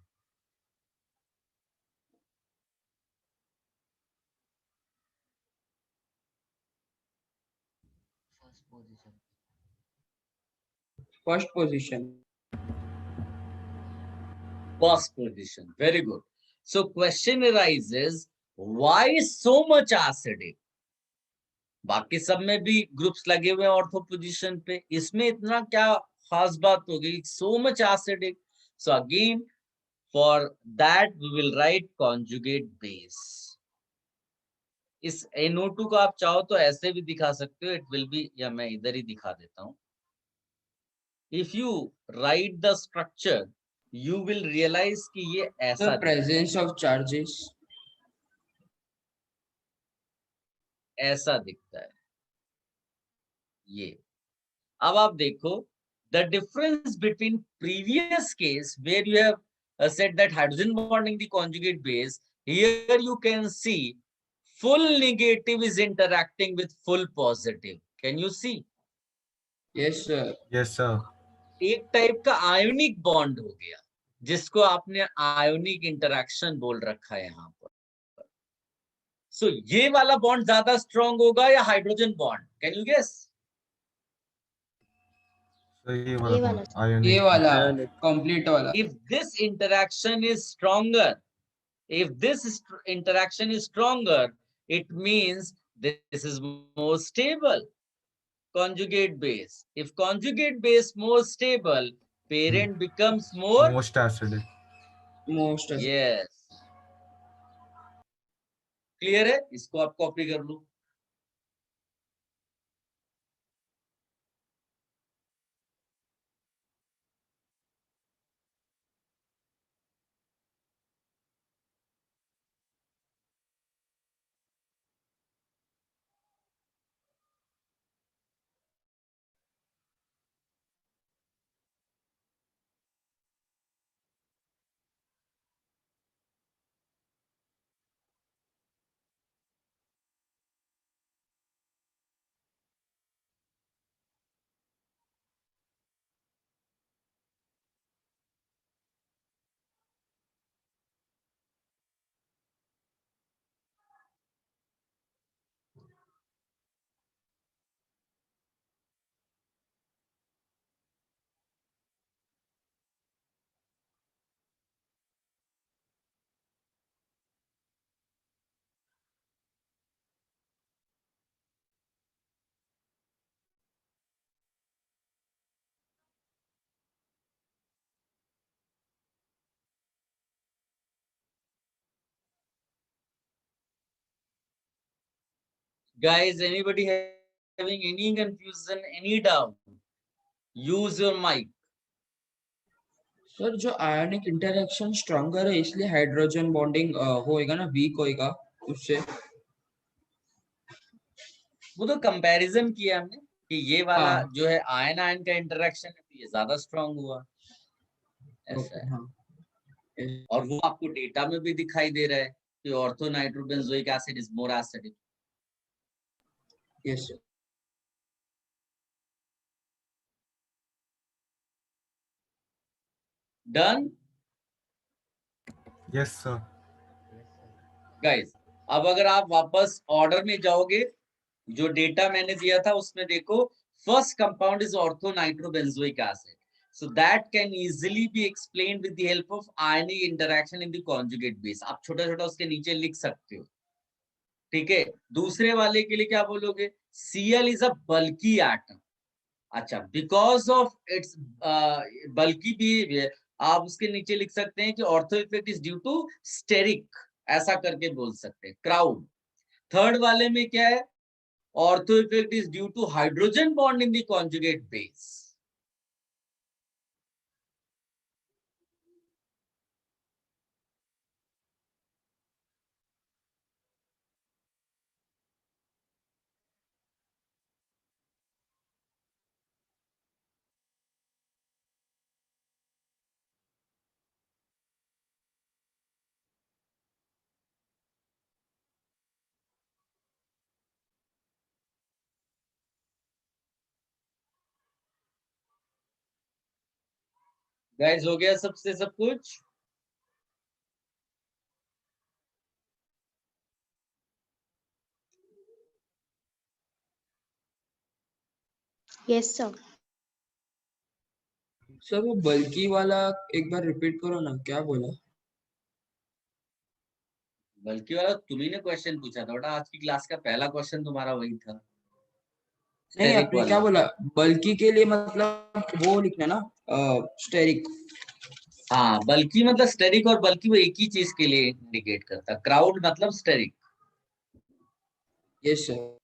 [SPEAKER 2] First position.
[SPEAKER 1] First position. Very good. So question arises, why so much acidic? बाकी सब में भी ग्रुप्स लगे हुए हैं ऑर्थो पोजीशन पे, इसमें इतना क्या खास बात हो गई? So much acidic. So again, for that we will write conjugate base. इस NO2 को आप चाहो तो ऐसे भी दिखा सकते हो, it will be, या मैं इधर ही दिखा देता हूं। If you write the structure, you will realize कि ये ऐसा
[SPEAKER 2] The presence of charges.
[SPEAKER 1] ऐसा दिखता है ये। अब आप देखो, the difference between previous case where you have said that hydrogen bonding the conjugate base, here you can see full negative is interacting with full positive. Can you see?
[SPEAKER 2] Yes sir.
[SPEAKER 4] Yes sir.
[SPEAKER 1] एक type का ionic bond हो गया, जिसको आपने ionic interaction बोल रखा है यहाँ पर। सो ये वाला बॉन्ड ज्यादा स्ट्रॉन्ग होगा या hydrogen bond? Can you guess?
[SPEAKER 4] Sir ये
[SPEAKER 6] ये
[SPEAKER 4] वाला
[SPEAKER 6] वाला
[SPEAKER 4] कौन? आयोनिक।
[SPEAKER 2] ये वाला
[SPEAKER 7] Ionic.
[SPEAKER 2] कंप्लीट वाला।
[SPEAKER 1] If this interaction is stronger, it means this is more stable. Conjugate base. If conjugate base more stable, parent becomes more.
[SPEAKER 4] Most acidic.
[SPEAKER 2] Most.
[SPEAKER 1] Yes. Clear है? इसको आप कॉपी कर लो। Guys, anybody having any confusion, any doubt? Use your mic.
[SPEAKER 2] Sir जो ionic interaction stronger है इसलिए hydrogen bonding होएगा ना, week होएगा उससे।
[SPEAKER 1] वो तो कंपैरिजन किया हमने कि ये वाला
[SPEAKER 2] हाँ।
[SPEAKER 1] जो है आयन आयन का इंटरेक्शन है तो ये ज्यादा स्ट्रांग हुआ, ऐसा
[SPEAKER 2] ओके
[SPEAKER 1] है।
[SPEAKER 2] हाँ।
[SPEAKER 1] और वो आपको डेटा में भी दिखाई दे रहा है कि ortho nitrobenzoic acid is more acidic.
[SPEAKER 2] Yes sir.
[SPEAKER 1] Done
[SPEAKER 4] yes sir.
[SPEAKER 1] Guys, अब अगर आप वापस ऑर्डर में जाओगे, जो डेटा मैंने दिया था उसमें देखो, first compound is ortho nitrobenzoic acid, so that can easily be explained with the help of ionic interaction in the conjugate base. आप छोटा छोटा उसके नीचे लिख सकते हो, ठीक है। दूसरे वाले के लिए क्या बोलोगे? Cl is a bulky atom. अच्छा, because of its bulky behavior, आप उसके नीचे लिख सकते हैं कि ortho effect is due to steric, ऐसा करके बोल सकते हैं, क्राउड। थर्ड वाले में क्या है, ortho effect is due to hydrogen bond in the conjugate base. Guys हो गया सबसे सब कुछ?
[SPEAKER 6] Yes, sir.
[SPEAKER 2] सर वो बल्कि वाला एक बार रिपीट करो ना, क्या बोला?
[SPEAKER 1] बल्कि वाला तुम्ही ने क्वेश्चन पूछा था बेटा, आज की क्लास का पहला क्वेश्चन तुम्हारा वही था,
[SPEAKER 2] नहीं,
[SPEAKER 1] स्टेरिक
[SPEAKER 2] आपने क्या
[SPEAKER 1] वाला।
[SPEAKER 2] बोला? बल्कि के लिए मतलब वो लिखना ना, स्टेरिक।
[SPEAKER 1] हाँ, बल्कि मतलब स्टेरिक, और बल्कि वो एक ही चीज के लिए इंडिकेट करता, क्राउड मतलब स्टेरिक।
[SPEAKER 2] Yes sir.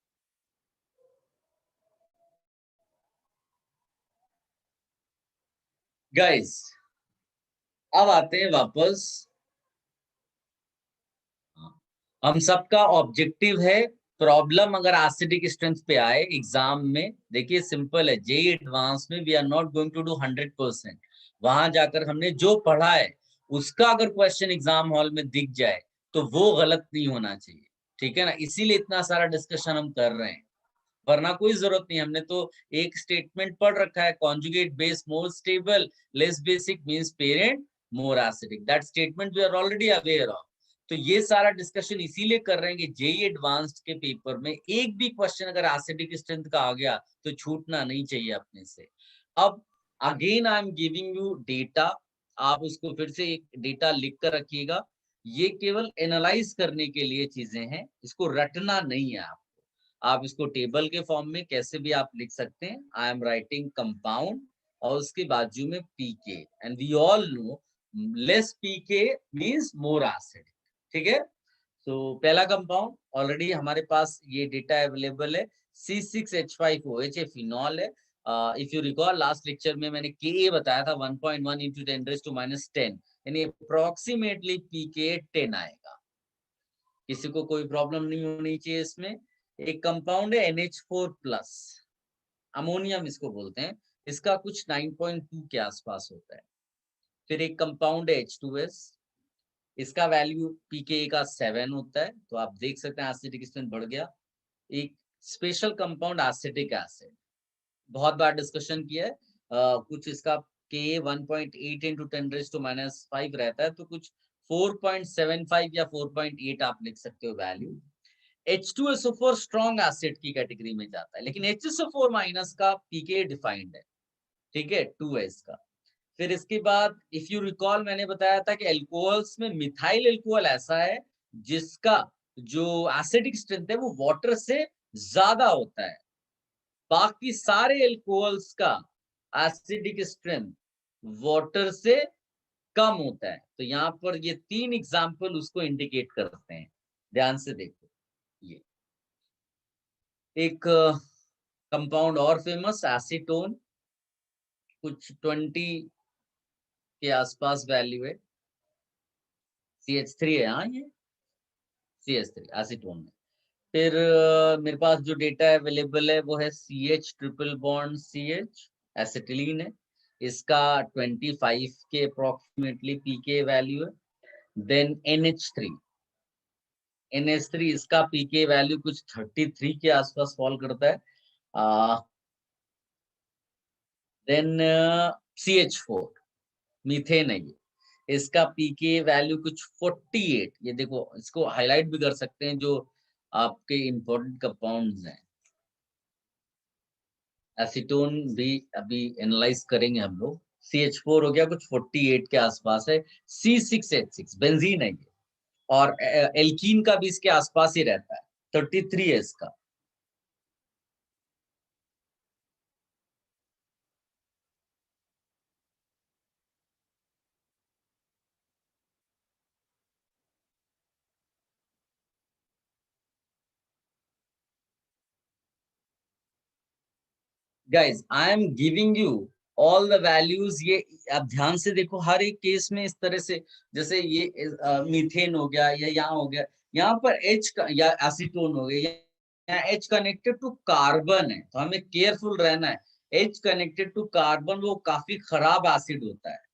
[SPEAKER 1] गाइस अब आते हैं वापस, हम सबका ऑब्जेक्टिव है प्रॉब्लम अगर एसिडिक स्ट्रेंथ पे आए एग्जाम में, देखिए सिंपल है, जेई एडवांस में we are not going to do 100%। वहां जाकर हमने जो पढ़ा है उसका अगर क्वेश्चन एग्जाम हॉल में दिख जाए तो वो गलत नहीं होना चाहिए, ठीक है ना, इसीलिए इतना सारा डिस्कशन हम कर रहे हैं, वरना कोई जरूरत नहीं। हमने तो एक स्टेटमेंट पढ़ रखा है, conjugate base more stable, less basic means parent more acidic, that statement we are already aware of. तो ये सारा डिस्कशन इसीलिए कर रहे हैं कि जेई एडवांस्ड के पेपर में एक भी क्वेश्चन अगर एसिडिक स्ट्रेंथ का आ गया तो छूटना नहीं चाहिए अपने से। अब again I am giving you data, आप उसको फिर से एक डेटा लिख कर रखिएगा, ये केवल एनालाइज करने के लिए चीजें हैं, इसको रटना नहीं है आप इसको टेबल के फॉर्म में कैसे भी आप लिख सकते हैं। आई एम राइटिंग कंपाउंड और उसके बाजू में pK, and we all know less pK means more acid, ठीक है। तो पहला कंपाउंड ऑलरेडी हमारे पास ये डेटा अवेलेबल है, C6H5OH, ये फिनॉल है। If you recall last lecture में मैंने Ka बताया था 1.1 into 10⁻10, यानी अप्रोक्सीमेटली पीके 10 आएगा, किसी को कोई प्रॉब्लम नहीं होनी चाहिए इसमें। एक कंपाउंड है NH4+, अमोनियम इसको बोलते हैं, इसका कुछ 9.2 के आसपास होता है। फिर एक कंपाउंड है H2S, इसका वैल्यू पीके का 7 होता है, तो आप देख सकते हैं एसिडिक स्ट्रेंथ बढ़ गया। एक स्पेशल कंपाउंड एसिटिक एसिड, बहुत बार डिस्कशन किया है, कुछ इसका Ka 1.8 into 10⁻⁵ रहता है, तो कुछ 4.75 या 4.8 आप लिख सकते हो वैल्यू। H2SO4 स्ट्रॉन्ग एसिड की कैटेगरी में जाता है, लेकिन HSO4- का पीके डिफाइंड है, ठीक है, 2S का। फिर इसके बाद इफ यू रिकॉल मैंने बताया था कि एल्कोहल्स में मिथाइल एल्कोहल ऐसा है जिसका जो एसिडिक स्ट्रेंथ है वो वाटर से ज्यादा होता है, बाकी सारे एल्कोहल्स का एसिडिक स्ट्रेंथ वाटर से कम होता है। तो यहाँ पर ये 3 एग्जाम्पल उसको इंडिकेट करते हैं, ध्यान से देखो। ये एक कंपाउंड और फेमस एसीटोन, कुछ 20 के आसपास वैल्यू है, CH3 है, हाँ ये CH3 एसीटोन में। फिर मेरे पास जो डेटा अवेलेबल है वो है CH triple bond CH, acetylene है, इसका 25 के अप्रोक्सीमेटली पीके वैल्यू है। देन NH3 इसका पीके वैल्यू कुछ 33 के आसपास फॉल करता है। देन CH4 मीथेन है, ये इसका पीके वैल्यू कुछ 48, ये देखो इसको हाईलाइट भी कर सकते हैं जो आपके इंपॉर्टेंट कंपाउंड्स हैं। एसीटोन भी अभी एनालाइज करेंगे हम लोग। CH4 हो गया, कुछ 48 के आसपास है। C6H6 बेंजीन है ये, और एल्कीन का भी इसके आसपास ही रहता है, 33 है इसका। Guys I am giving you all the values. ये आप ध्यान से देखो, हर एक केस में इस तरह से, जैसे ये मीथेन हो गया या यहाँ हो गया, यहाँ पर H का या एसीटोन हो गया, यहाँ H कनेक्टेड टू कार्बन है, तो हमें केयरफुल रहना है। H कनेक्टेड टू कार्बन वो काफी खराब एसिड होता है।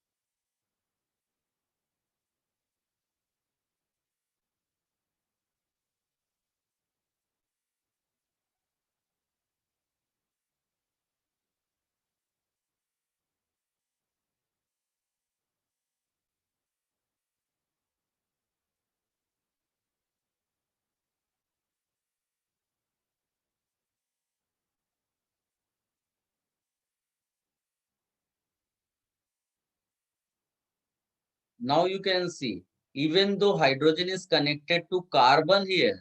[SPEAKER 1] Now you can see, even though hydrogen is connected to carbon here,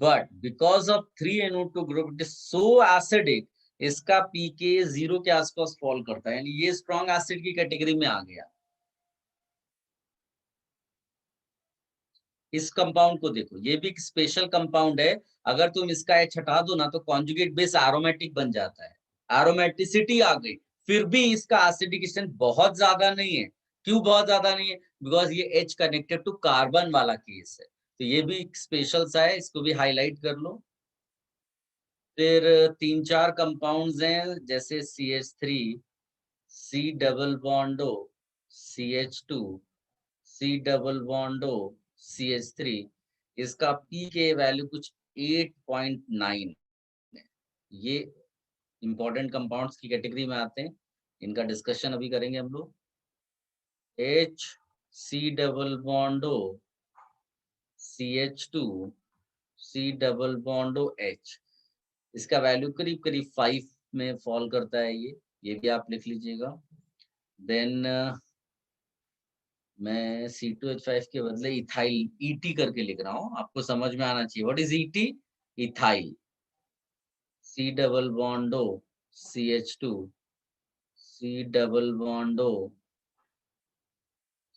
[SPEAKER 1] but because of 3NO2 group, it is so acidic, इसका pK 0 के आसपास फॉल करता है, यानी ये स्ट्रॉन्ग एसिड की कैटेगरी में आ गया। इस कंपाउंड को देखो, ये भी एक स्पेशल कंपाउंड है। अगर तुम इसका H हटा दो ना तो कॉन्जुगेट बेस एरोमेटिक बन जाता है, एरोमेटिसिटी आ गई। फिर भी इसका एसिडिक स्ट्रेंथ बहुत ज्यादा नहीं है। क्यों बहुत ज्यादा नहीं है? बिकॉज ये H कनेक्टेड टू कार्बन वाला केस है, तो ये भी स्पेशल सा है, इसको भी हाईलाइट कर लो। फिर 3-4 कंपाउंड्स हैं, जैसे CH3, C double bond O, CH2, C double bond O, CH3, इसका pK वैल्यू कुछ 8.9 है। ये इंपॉर्टेंट कंपाउंड्स की कैटेगरी में आते हैं, इनका डिस्कशन अभी करेंगे हम लोग। H, C double bond O, CH2, C double bond O, H, इसका वैल्यू करीब करीब 5 में फॉल करता है। ये भी आप लिख लीजिएगा। देन मैं C2H5 के बदले इथाइल ET करके लिख रहा हूँ, आपको समझ में आना चाहिए। What is ET? Ethyl. C double bond O, CH2, C double bond O,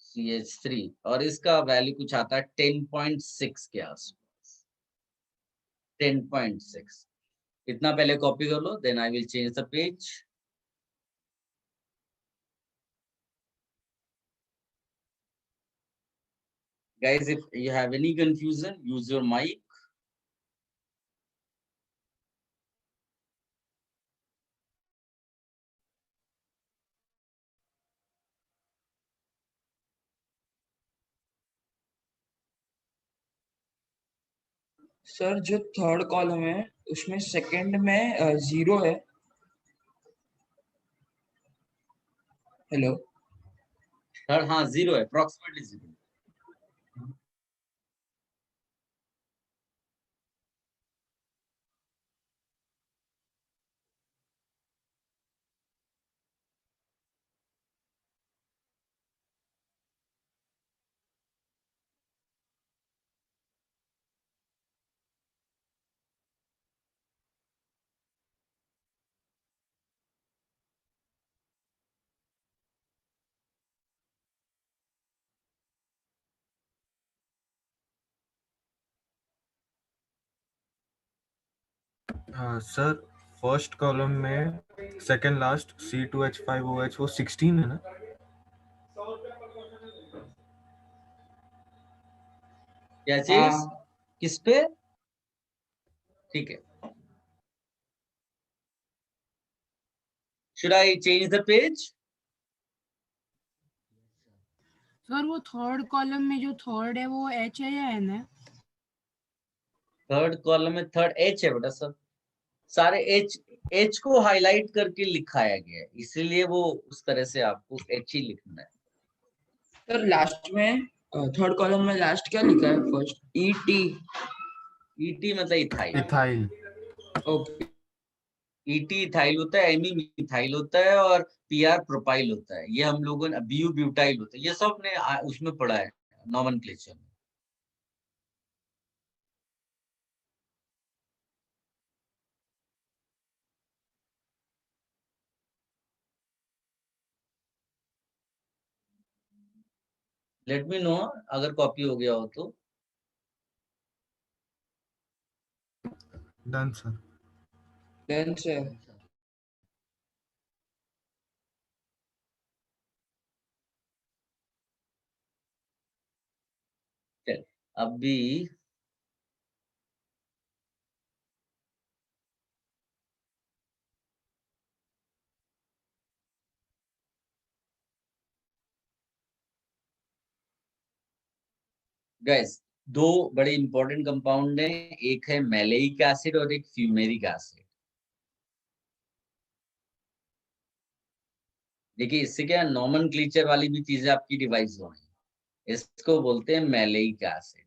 [SPEAKER 1] CH3, और इसका वैल्यू कुछ आता है 10.6 के आसपास, 10.6। इतना पहले कॉपी कर लो, then I will change the page. Guys, if you have any confusion, use your mic.
[SPEAKER 2] Sir जो थर्ड कॉलम है उसमें सेकंड में 0 है। हेलो
[SPEAKER 1] थर्ड, हाँ 0 है, अप्रोक्सीमेटली 0।
[SPEAKER 4] सर फर्स्ट कॉलम में सेकंड लास्ट C2H5OH वो 16 है ना?
[SPEAKER 1] क्या चीज? किस पे? ठीक है, should I change the page?
[SPEAKER 9] Sir वो थर्ड कॉलम में जो थर्ड है वो H है या N है?
[SPEAKER 1] थर्ड कॉलम में थर्ड H है बेटा सर, सारे H को हाईलाइट करके लिखाया गया है, इसीलिए वो उस तरह से आपको H ही लिखना है।
[SPEAKER 2] सर लास्ट में थर्ड कॉलम में लास्ट क्या लिखा है? फर्स्ट ET
[SPEAKER 1] मतलब ethyl.
[SPEAKER 4] Ethyl.
[SPEAKER 2] Okay.
[SPEAKER 1] ET ethyl होता है, Me मिथाइल होता है, और PR प्रोपाइल होता है। ये हम लोगों ने BU ब्यूटाइल होता है, ये सब ने उसमें पढ़ा है नॉमेनक्लेचर में। लेट मी नो अगर कॉपी हो गया हो तो।
[SPEAKER 4] Done sir.
[SPEAKER 2] Done sir.
[SPEAKER 1] अभी गैस दो बड़े इंपॉर्टेंट कंपाउंड हैं, एक है मैलेइक एसिड और एक फ्यूमेरिक एसिड। देखिए इससे क्या नॉमेनक्लेचर वाली भी चीजें आपकी रिवाइज हो रही, इसको बोलते हैं मैलेइक एसिड।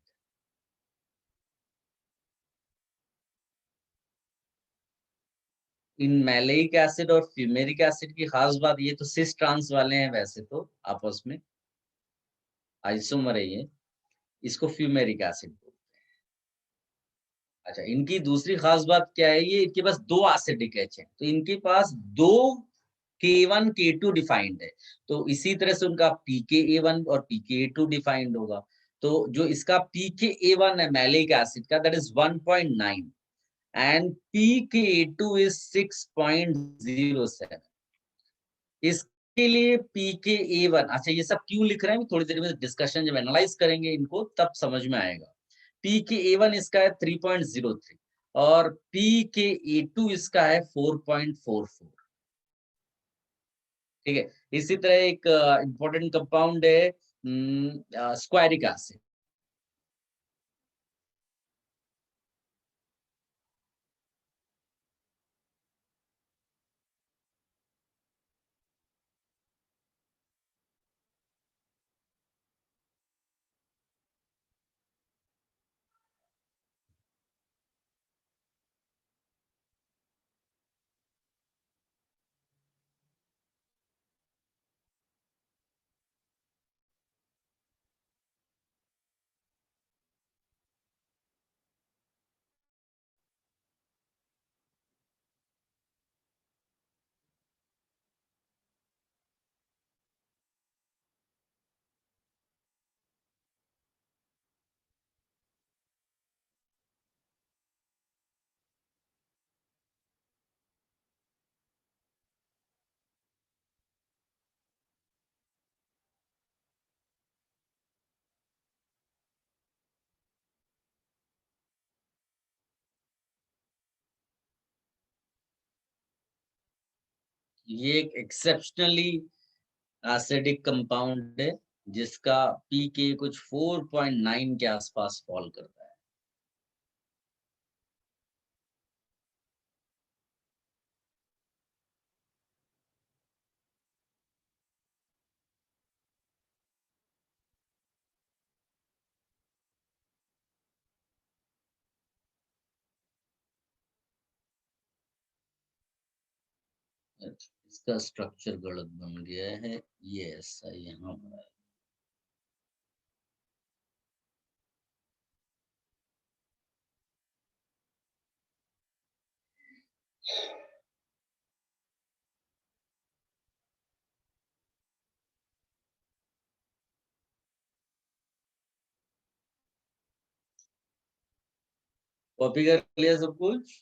[SPEAKER 1] इन मैलेइक एसिड और फ्यूमेरिक एसिड की खास बात, ये तो सिस ट्रांस वाले हैं वैसे तो आपस में आइसोमर है ये, इसको फ्यूमेरिक एसिड बोलते हैं। अच्छा, इनकी दूसरी खास बात क्या है, ये इनके पास दो एसिडिक एच है, तो इनके पास दो K1 K2 डिफाइंड है, तो इसी तरह से उनका pKa1 और pKa2 डिफाइंड होगा। तो जो इसका pKa1 है मैलिक एसिड का, that is 1.9 and pKa2 is 6.07। इसके लिए pKa1, अच्छा ये सब क्यों लिख रहे हैं थोड़ी देर में डिस्कशन जब एनालाइज करेंगे इनको तब समझ में आएगा। pKa1 इसका है 3.03 और pKa2 इसका है 4.44। ठीक है, इसी तरह एक इंपॉर्टेंट कंपाउंड है स्क्वायरिक एसिड। ये एक एक्सेप्शनली एसिडिक कंपाउंड है जिसका पीके कुछ 4.9 के आसपास फॉल करता है। इसका स्ट्रक्चर गलत बन गया है, ये ऐसा यहाँ पर है। कॉपी कर लिया सब कुछ?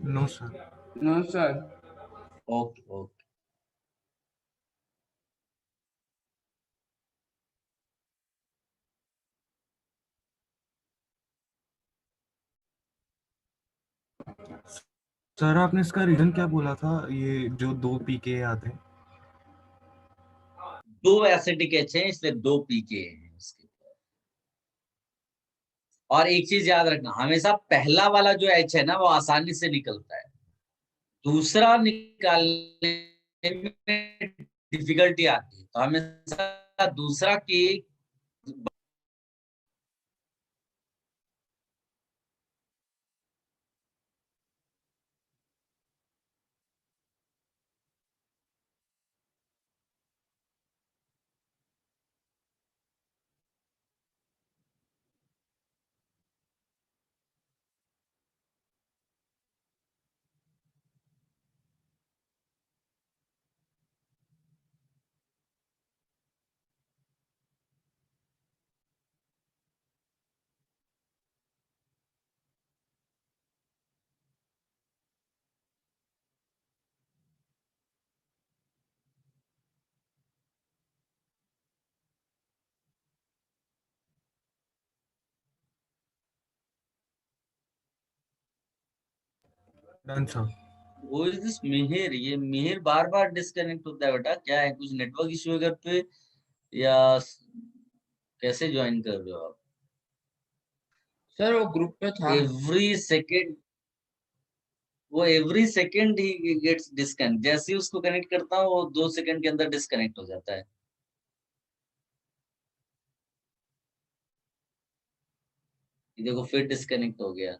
[SPEAKER 4] No sir.
[SPEAKER 2] No sir.
[SPEAKER 1] Okay okay.
[SPEAKER 4] Sir आपने इसका रीजन क्या बोला था, ये जो दो पीके आते हैं?
[SPEAKER 1] दो एसिडिक एच है इसलिए दो पीके हैं इसके। और एक चीज याद रखना, हमेशा पहला वाला जो एच है ना वो आसानी से निकलता है, दूसरा निकालने में डिफिकल्टी आती है, तो हमेशा दूसरा के।
[SPEAKER 4] Done sir.
[SPEAKER 1] वो इज दिस मिहिर, ये मिहिर बार बार डिस्कनेक्ट होता है बेटा, क्या है, कुछ नेटवर्क इशू है घर पे या कैसे ज्वाइन कर रहे हो आप?
[SPEAKER 2] सर वो ग्रुप पे था।
[SPEAKER 1] एवरी सेकेंड ही गेट्स डिस्कनेक्ट, जैसे ही उसको कनेक्ट करता हूँ वो 2 सेकंड के अंदर डिस्कनेक्ट हो जाता है। ये देखो फिर डिस्कनेक्ट हो गया।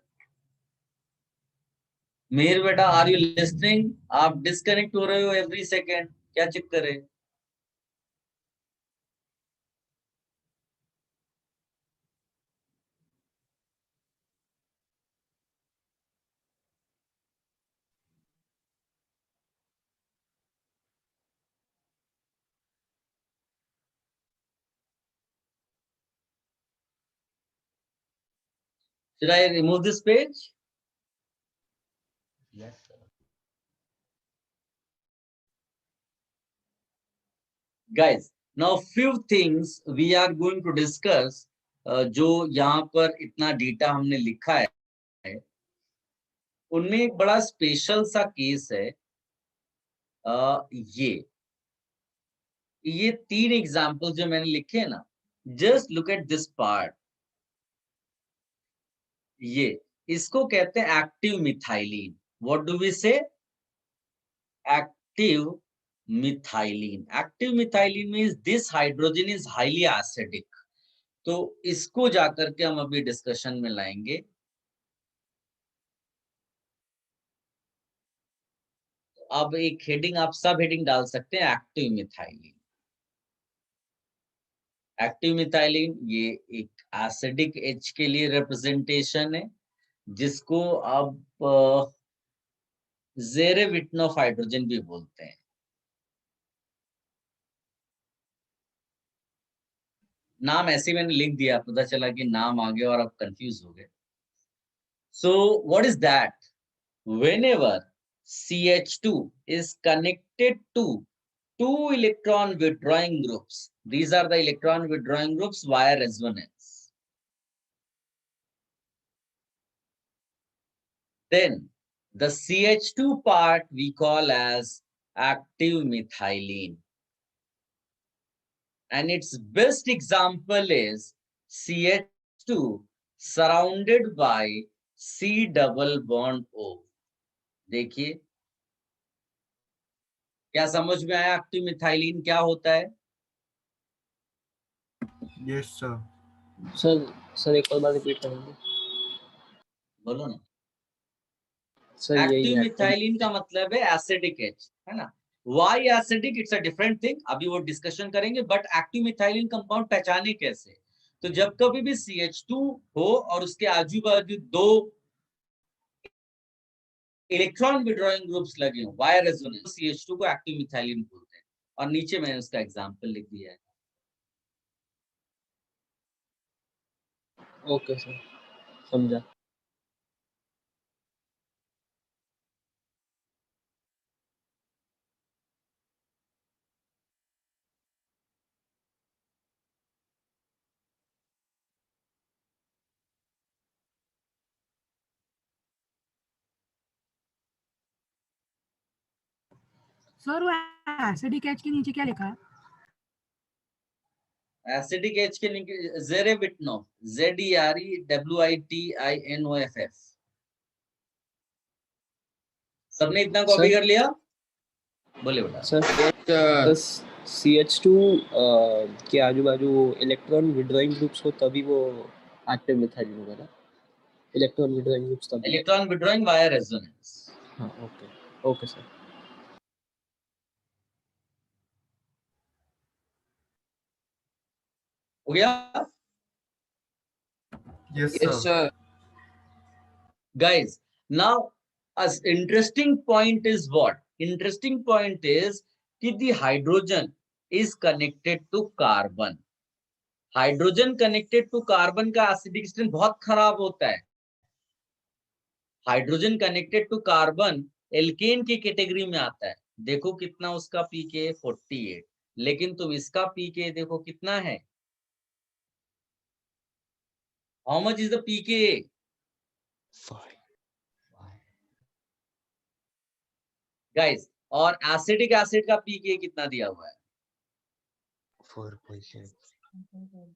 [SPEAKER 1] मेहर बेटा आर यू लिस्निंग? आप डिस्कनेक्ट हो रहे हो एवरी सेकेंड, क्या चक्कर है? Should I remove this page? Yes, sir. Guys, now few things we are going to discuss. जो यहाँ पर इतना डेटा हमने लिखा है, उनमें एक बड़ा स्पेशल सा केस है। ये 3 एग्जाम्पल जो मैंने लिखे हैं ना, just look at this part. ये इसको कहते हैं active methylene. What do we say? Active methylene. Active methylene means this hydrogen is highly acidic. तो इसको जाकर के हम अभी डिस्कशन में लाएंगे। अब एक हेडिंग, आप सब हेडिंग डाल सकते हैं, एक्टिव मिथाइलिन। एक्टिव मिथाइलिन ये एक एसिडिक एच के लिए रिप्रेजेंटेशन है, जिसको अब जेरेविटनॉफ हाइड्रोजन भी बोलते हैं। नाम ऐसे मैंने लिख दिया, पता चला कि नाम आ गया और आप कंफ्यूज हो गए। So what is that? Whenever CH2 is connected to 2 electron withdrawing groups, these are the electron withdrawing groups via resonance, then the CH2 part we call as active methylene, and its best example is CH2 surrounded by C double bond O। देखिए क्या समझ में आया active methylene क्या होता है?
[SPEAKER 4] Yes sir.
[SPEAKER 7] Sir एक और बार रिपीट करेंगे?
[SPEAKER 1] बोलो ना।
[SPEAKER 7] सर यही
[SPEAKER 1] एक्टिव
[SPEAKER 7] है
[SPEAKER 1] मिथाइलिन का मतलब है एसिडिक एच, है ना। Why acidic, it's a different thing, अभी वो डिस्कशन करेंगे। बट एक्टिव मिथाइलिन कंपाउंड पहचाने कैसे? तो जब कभी भी CH2 हो और उसके आजू बाजू 2 इलेक्ट्रॉन विड्रॉइंग ग्रुप्स लगे हो वाया रेजोनेंस, CH2 को एक्टिव मिथाइलिन बोलते हैं। और नीचे मैंने उसका एग्जांपल लिख दिया है।
[SPEAKER 7] ओके सर, समझा।
[SPEAKER 9] सर वो एसिडिक एच के नीचे क्या लिखा है?
[SPEAKER 1] एसिडिक एच के नीचे जेरेविटनॉफ, ZEREWITINOFF। सबने इतना कॉपी कर लिया? बोले बेटा।
[SPEAKER 7] सर CH2 के आजू बाजू इलेक्ट्रॉन विड्रॉइंग ग्रुप्स हो तभी वो एक्टिव मिथाइलिन होगा ना? इलेक्ट्रॉन विड्रॉइंग ग्रुप्स तभी।
[SPEAKER 1] Electron withdrawing via resonance.
[SPEAKER 7] हाँ ओके सर।
[SPEAKER 1] हो गया?
[SPEAKER 4] Yes
[SPEAKER 2] yes
[SPEAKER 4] sir.
[SPEAKER 2] Sir.
[SPEAKER 1] Guys, now as interesting point is what? Interesting point is कि the hydrogen is connected to carbon. Hydrogen connected to carbon का acidic strength बहुत खराब होता है। Hydrogen connected to carbon alkane की category में आता है। देखो कितना उसका पीके 48, लेकिन तुम इसका पीके देखो कितना है। How much is the pK? 5। Guys, और एसिडिक एसिड का pKa कितना दिया हुआ है?
[SPEAKER 5] 4.7.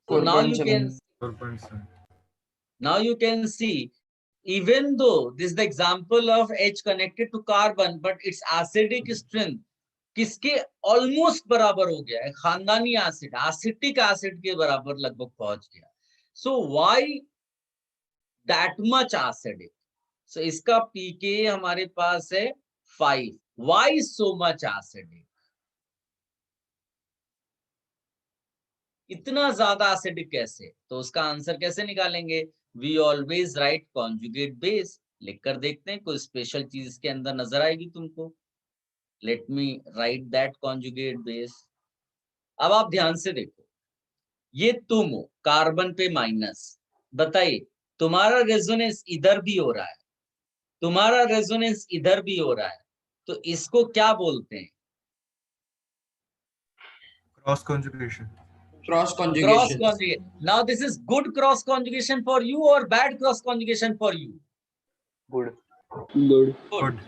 [SPEAKER 1] So now you
[SPEAKER 2] 4.7.
[SPEAKER 1] can
[SPEAKER 4] 4.7.
[SPEAKER 1] now you can see, even though this is the example of H connected to carbon, but its acidic strength किसके almost बराबर हो गया है, खानदानी एसिड, एसिटिक एसिड के बराबर लगभग पहुंच गया. So why that much acidic? So इसका पीके हमारे पास है 5. Why so much acidic? इतना ज्यादा एसिडिक कैसे? तो उसका आंसर कैसे निकालेंगे? We always write conjugate base. लिखकर देखते हैं, कोई स्पेशल चीज इसके अंदर नजर आएगी तुमको. Let me right that conjugate base. अब आप ध्यान से देखो, ये तुम हो, कार्बन पे माइनस. बताइए, तुम्हारा रेजोनेंस इधर भी हो रहा है, तुम्हारा रेजोनेंस इधर भी हो रहा है, तो इसको क्या बोलते हैं?
[SPEAKER 4] Cross conjugation.
[SPEAKER 2] Cross
[SPEAKER 1] Cross
[SPEAKER 2] conjugation.
[SPEAKER 1] conjugation. Now this is good cross conjugation for you or bad cross conjugation for you?
[SPEAKER 5] Good.
[SPEAKER 7] Good.
[SPEAKER 4] Good.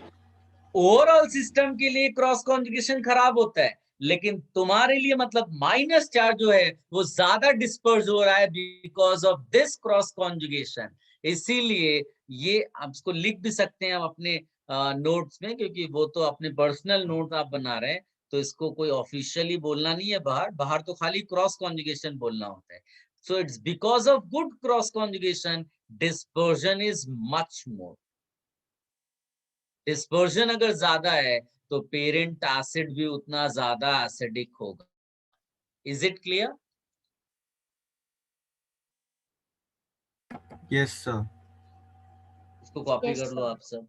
[SPEAKER 1] Overall system के लिए क्रॉस कॉन्जुगेशन खराब होता है, लेकिन तुम्हारे लिए मतलब माइनस चार्ज जो है वो ज्यादा डिस्पर्स हो रहा है because of this cross conjugation. इसीलिए ये आप इसको लिख भी सकते हैं हम अपने नोट्स में, क्योंकि वो तो अपने पर्सनल नोट आप बना रहे हैं, तो इसको कोई ऑफिशियली बोलना नहीं है बाहर. बाहर तो खाली क्रॉस कॉन्जुगेशन बोलना होता है. So it's because of good cross conjugation dispersion is much more. Dispersion अगर ज्यादा है तो पेरेंट एसिड भी उतना ज्यादा एसिडिक होगा. Is it clear?
[SPEAKER 4] Yes, sir.
[SPEAKER 1] इसको कॉपी
[SPEAKER 6] Yes,
[SPEAKER 1] कर लो
[SPEAKER 6] sir.
[SPEAKER 1] आप सब.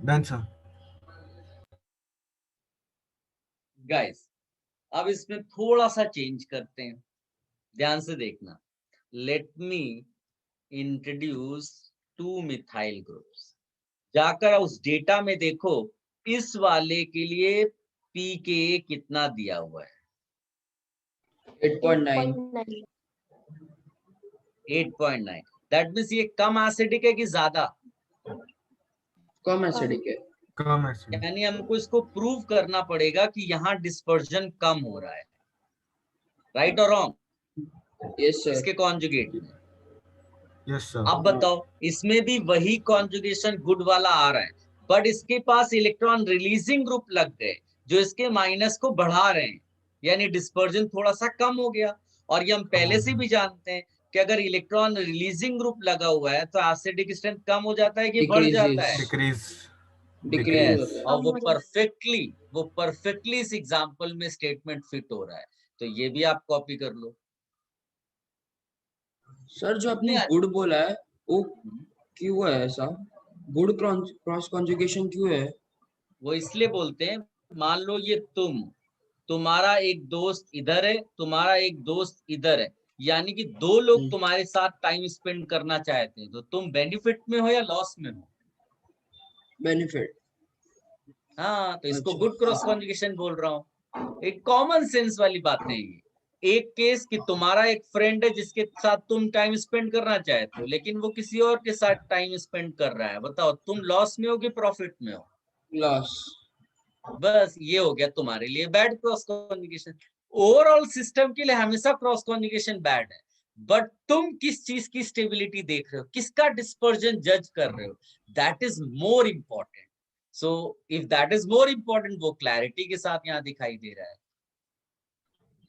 [SPEAKER 4] Done, sir.
[SPEAKER 1] गाइस, अब इसमें थोड़ा सा चेंज करते हैं, ध्यान से देखना. Let me introduce 2 methyl groups. जाकर उस डेटा में देखो, इस वाले के लिए पीके कितना दिया हुआ है?
[SPEAKER 2] 8.9.
[SPEAKER 6] 8.9.
[SPEAKER 1] 8.9. दैट मीन्स ये कम एसिडिक है कि ज्यादा?
[SPEAKER 2] कम एसिडिक है.
[SPEAKER 4] कम acid.
[SPEAKER 1] यानी हमको इसको प्रूव करना पड़ेगा कि यहाँ डिस्पर्जन कम हो रहा है. राइट और रॉन्ग?
[SPEAKER 2] Yes sir.
[SPEAKER 1] इसके कॉन्जुगेट में.
[SPEAKER 4] Yes, sir.
[SPEAKER 1] अब बताओ, इसमें भी वही कॉन्जुगेशन गुड वाला आ रहा है, बट इसके पास इलेक्ट्रॉन रिलीजिंग ग्रुप लग गए जो इसके माइनस को बढ़ा रहे हैं, यानी डिस्पर्जन थोड़ा सा कम हो गया. और ये हम पहले से भी जानते हैं कि अगर इलेक्ट्रॉन रिलीजिंग ग्रुप लगा हुआ है तो एसिडिक स्ट्रेंथ कम हो जाता है कि बढ़ जाता है?
[SPEAKER 4] Decrease.
[SPEAKER 2] डिक्रीज
[SPEAKER 1] Yes,
[SPEAKER 2] होता है.
[SPEAKER 1] और वो परफेक्टली इस एग्जांपल में स्टेटमेंट फिट हो रहा है. तो ये भी आप कॉपी कर लो.
[SPEAKER 2] सर जो आपने
[SPEAKER 1] नहीं,
[SPEAKER 2] गुड बोला है वो क्यों है ऐसा? गुड क्रॉस कॉन्जुगेशन क्यों है?
[SPEAKER 1] वो इसलिए बोलते हैं, मान लो ये तुम तुम्हारा एक दोस्त इधर है, तुम्हारा एक दोस्त इधर है, यानी कि दो लोग तुम्हारे साथ टाइम स्पेंड करना चाहते हैं, तो तुम बेनिफिट में हो या लॉस में हो?
[SPEAKER 2] बेनिफिट।
[SPEAKER 1] हाँ, तो इसको
[SPEAKER 2] अच्छा,
[SPEAKER 1] गुड क्रॉस कॉन्जुगेशन बोल रहा हूँ। एक कॉमन सेंस वाली बातें ये। एक केस कि तुम्हारा एक फ्रेंड है जिसके साथ तुम टाइम स्पेंड करना चाहते हो, लेकिन वो किसी और के साथ टाइम स्पेंड कर रहा है, बताओ तुम लॉस में हो कि प्रॉफिट में हो?
[SPEAKER 2] लॉस।
[SPEAKER 1] बस ये हो गया तुम्हारे लिए bad cross conjugation. Overall system के लिए हमेशा क्रॉस कॉन्जुगेशन बैड है, बट तुम किस चीज की स्टेबिलिटी देख रहे हो, किसका डिस्पर्जन जज कर रहे हो, that is more important. So if that is more important, वो क्लैरिटी के साथ यहाँ दिखाई दे रहा है।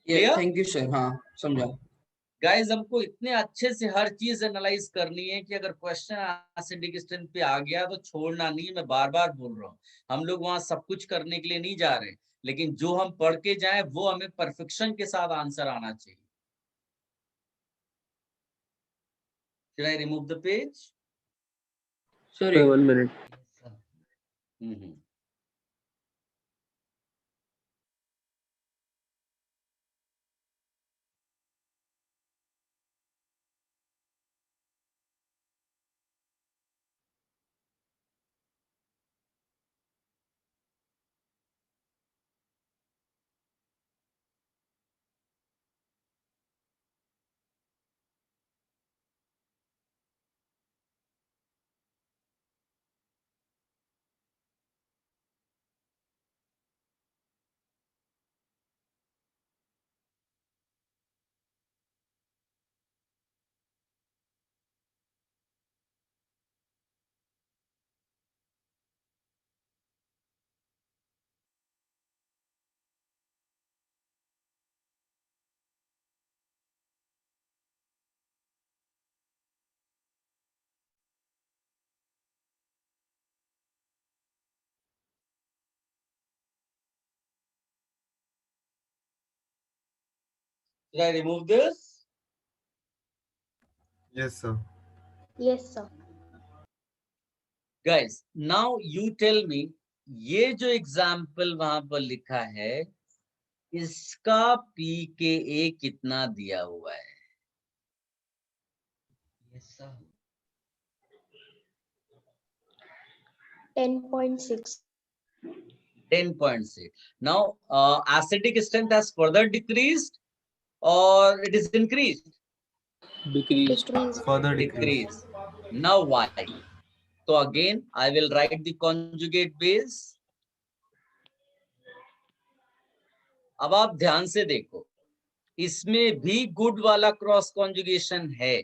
[SPEAKER 1] Clear?
[SPEAKER 2] थैंक यू सर, हाँ समझा।
[SPEAKER 1] गाइस, हमको इतने अच्छे से हर चीज एनालाइज करनी है कि अगर क्वेश्चन एसिडिक स्ट्रेंथ पे आ गया तो छोड़ना नहीं। मैं बार बार बोल रहा हूँ, हम लोग वहां सब कुछ करने के लिए नहीं जा रहे, लेकिन जो हम पढ़ के जाए वो हमें परफेक्शन के साथ आंसर आना चाहिए। Should I remove the page?
[SPEAKER 2] Sir
[SPEAKER 7] 1 minute.
[SPEAKER 1] Hmm. Should I remove this?
[SPEAKER 4] Yes, sir.
[SPEAKER 6] Yes, sir.
[SPEAKER 1] Guys, now you tell me, ये जो एग्जाम्पल वहां पर लिखा है, इसका pKa कितना दिया हुआ है? Yes, sir.
[SPEAKER 6] 10.6.
[SPEAKER 1] 10.6. Now, acidic strength has further decreased or it is increased?
[SPEAKER 7] Decreased.
[SPEAKER 6] Decreased.
[SPEAKER 4] Further decrease.
[SPEAKER 1] Decreased. Now why? So again, I will write the conjugate base. अब आप ध्यान से देखो, इसमें भी गुड वाला क्रॉस कॉन्जुगेशन है,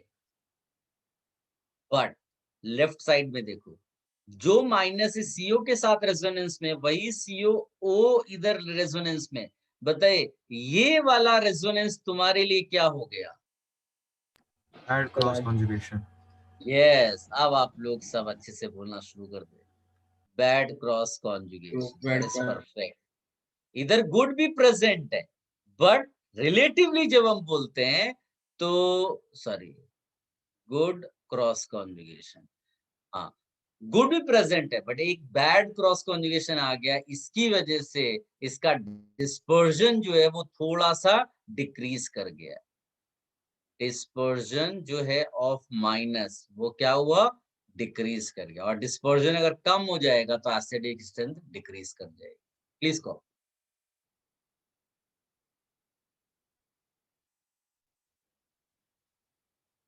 [SPEAKER 1] बट लेफ्ट साइड में देखो, जो माइनस है सीओ के साथ रेजोनेंस में, वही सीओ ओ इधर रेजोनेंस में। बताइए ये वाला रेजोनेंस तुम्हारे लिए क्या हो गया?
[SPEAKER 4] Bad cross conjugation.
[SPEAKER 1] यस, अब आप लोग सब अच्छे से बोलना शुरू कर दो। Bad cross conjugation,
[SPEAKER 2] bad
[SPEAKER 1] that is perfect. इधर गुड भी प्रेजेंट है, बट रिलेटिवली जब हम बोलते हैं तो सॉरी, गुड क्रॉस कॉन्जुगेशन, हाँ गुड भी प्रेजेंट है, बट एक बैड क्रॉस कॉन्जुगेशन आ गया, इसकी वजह से इसका डिस्पर्जन जो है वो थोड़ा सा डिक्रीज कर गया। डिस्पर्जन जो है ऑफ माइनस, वो क्या हुआ? डिक्रीज कर गया। और डिस्पर्जन अगर कम हो जाएगा तो एसिडिक स्ट्रेंथ डिक्रीज कर जाएगी। प्लीज कहो।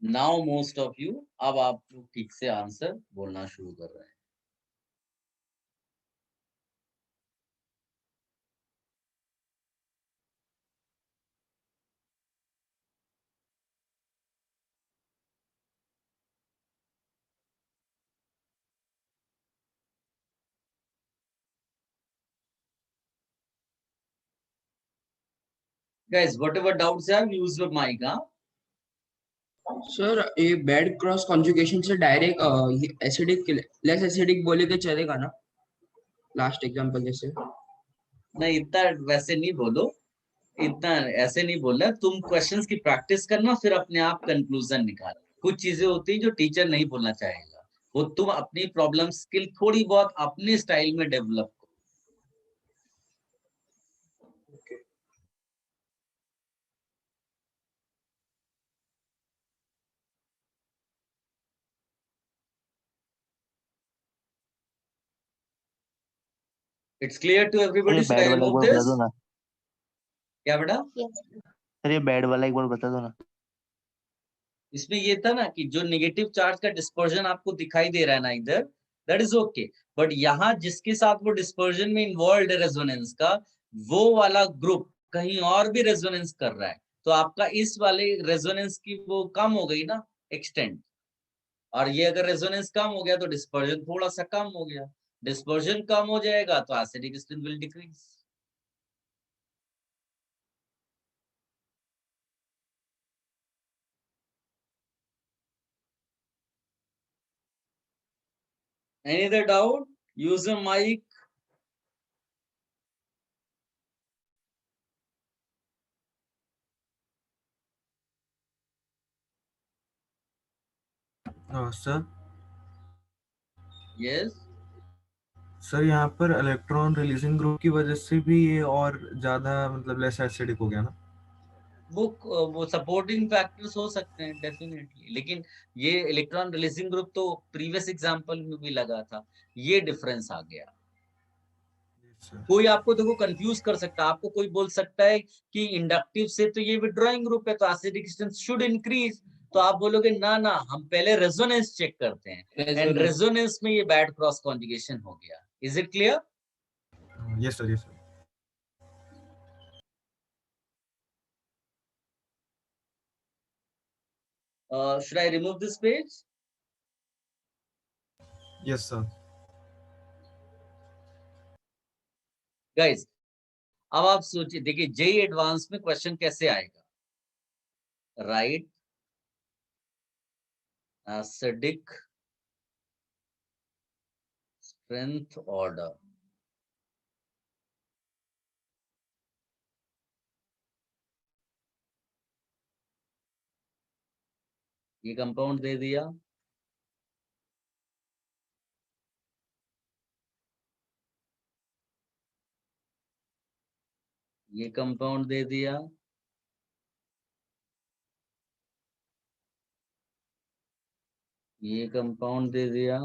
[SPEAKER 1] नाउ मोस्ट ऑफ यू, अब आप लोग ठीक से आंसर बोलना शुरू कर रहे हैं। Guys, whatever doubts you have, use your mic, huh?
[SPEAKER 2] Sir ये बैड क्रॉस कॉन्जुगेशन से डायरेक्ट एसिडिक लेस एसिडिक बोले तो चलेगा ना, लास्ट एग्जांपल जैसे?
[SPEAKER 1] नहीं, इतना वैसे नहीं बोलो, इतना ऐसे नहीं बोलना। तुम क्वेश्चंस की प्रैक्टिस करना, फिर अपने आप कंक्लूजन निकालना। कुछ चीजें होती हैं जो टीचर नहीं बोलना चाहेगा, वो तुम अपनी प्रॉब्लम स्किल थोड़ी बहुत अपने स्टाइल में डेवलप करो। It's clear to
[SPEAKER 5] sir
[SPEAKER 1] everybody.
[SPEAKER 5] ये
[SPEAKER 1] Should
[SPEAKER 5] बैड
[SPEAKER 1] I
[SPEAKER 5] वाला एक
[SPEAKER 1] remove
[SPEAKER 5] बार बता
[SPEAKER 1] this?
[SPEAKER 5] दो ना।
[SPEAKER 1] क्या बेटा?
[SPEAKER 6] Yes.
[SPEAKER 5] सर ये बैड वाला एक बार बता दो ना।
[SPEAKER 1] इसमें ये था ना कि जो नेगेटिव चार्ज का डिस्पर्जन आपको दिखाई दे रहा है ना इधर, दैट इज ओके, बट यहाँ जिसके साथ वो डिस्पर्जन में इन्वॉल्व है रेजोनेंस का, वो वाला ग्रुप कहीं और भी रेजोनेंस कर रहा है, तो आपका इस वाले रेजोनेंस की वो कम हो गई ना एक्सटेंट, और ये अगर रेजोनेंस कम हो गया तो डिस्पर्जन थोड़ा सा कम हो गया, डिस्पर्जन कम हो जाएगा तो acidic strength will decrease. Any other doubt? Use a mic.
[SPEAKER 4] Sir
[SPEAKER 1] Yes.
[SPEAKER 4] Sir यहाँ पर इलेक्ट्रॉन रिलीजिंग ग्रुप की वजह से भी ये और ज्यादा मतलब लेस एसिडिक हो गया ना।
[SPEAKER 1] वो सपोर्टिंग फैक्टर्स हो सकते हैं डेफिनेटली, लेकिन ये इलेक्ट्रॉन रिलीजिंग ग्रुप तो प्रीवियस एग्जांपल में भी लगा था, ये डिफरेंस आ गया। कोई आपको देखो कंफ्यूज कर सकता है, आपको कोई बोल सकता है कि इंडक्टिव से तो ये विड्रॉइंग ग्रुप है तो एसिडिक स्ट्रेंथ शुड इंक्रीज, तो आप बोलोगे ना ना हम पहले रेजोनेंस चेक करते हैं, एंड रेजोनेंस में ये बैड क्रॉस कॉन्जुगेशन हो गया। Is it clear?
[SPEAKER 4] Yes sir, yes sir.
[SPEAKER 1] Should I remove this page?
[SPEAKER 4] Yes sir.
[SPEAKER 1] Guys अब आप सोचिए, देखिए जेई एडवांस में क्वेश्चन कैसे आएगा, राइट एसिडिक स्ट्रेंथ ऑर्डर, ये कंपाउंड दे दिया, ये कंपाउंड दे दिया, ये कंपाउंड दे दिया,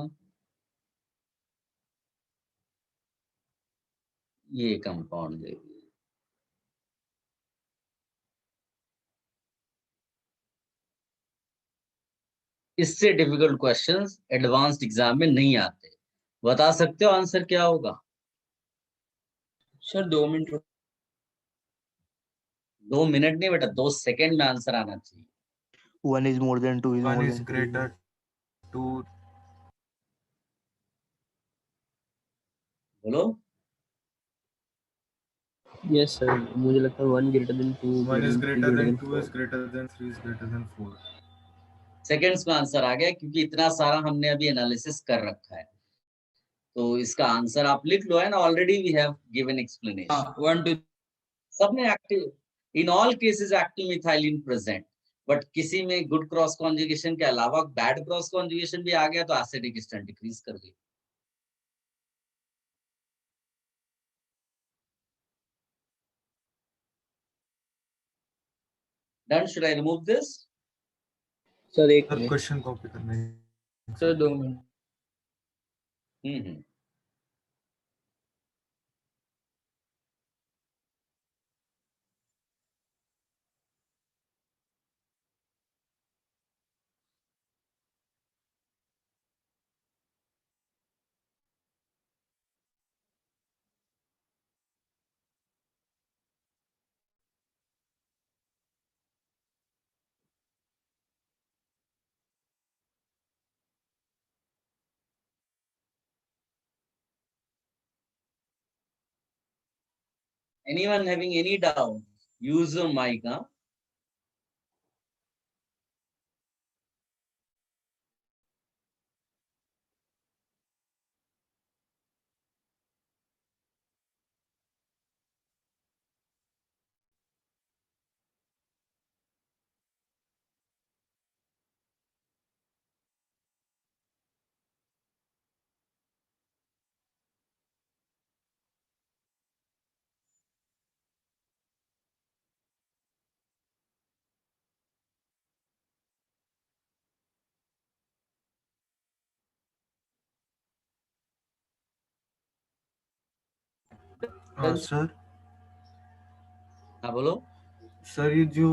[SPEAKER 1] ये कंपाउंड दे दिया। इससे डिफिकल्ट क्वेश्चंस एडवांस्ड एग्जाम में नहीं आते। बता सकते हो आंसर क्या होगा?
[SPEAKER 2] सर 2 मिनट
[SPEAKER 1] 2 मिनट नहीं बेटा, 2 सेकंड में आंसर आना चाहिए।
[SPEAKER 5] 1 is more than 2 is
[SPEAKER 4] one
[SPEAKER 5] more
[SPEAKER 4] is
[SPEAKER 5] than 2 is
[SPEAKER 4] greater two.
[SPEAKER 1] बोलो।
[SPEAKER 7] यस सर, मुझे लगता है 1 greater than 2
[SPEAKER 4] one
[SPEAKER 7] greater
[SPEAKER 4] is
[SPEAKER 7] than 3
[SPEAKER 4] greater
[SPEAKER 7] greater
[SPEAKER 4] than
[SPEAKER 7] than
[SPEAKER 4] 2
[SPEAKER 7] 4।
[SPEAKER 4] Is greater than 3 is greater than 4।
[SPEAKER 1] Seconds में answer आ गया, क्योंकि इतना सारा हमने अभी एनालिसिस कर रखा है, तो इसका आंसर आप लिख लो है ना, already we have given explanation.
[SPEAKER 2] 1 2
[SPEAKER 1] सब में active, in all cases active methylene present, but किसी में गुड क्रॉस कॉन्जुगेशन के अलावा बैड क्रॉस कॉन्जुगेशन भी आ गया तो एसिडिक स्ट्रेंथ डिक्रीज कर गई। Done, should I remove this?
[SPEAKER 7] Sir एक
[SPEAKER 4] सर
[SPEAKER 7] मिनट।
[SPEAKER 4] क्वेश्चन कॉपी करना है
[SPEAKER 2] sir 2 minute.
[SPEAKER 1] Hmm. Anyone having any doubt? Use your mic, huh?
[SPEAKER 4] Sir
[SPEAKER 1] हाँ बोलो।
[SPEAKER 4] सर ये जो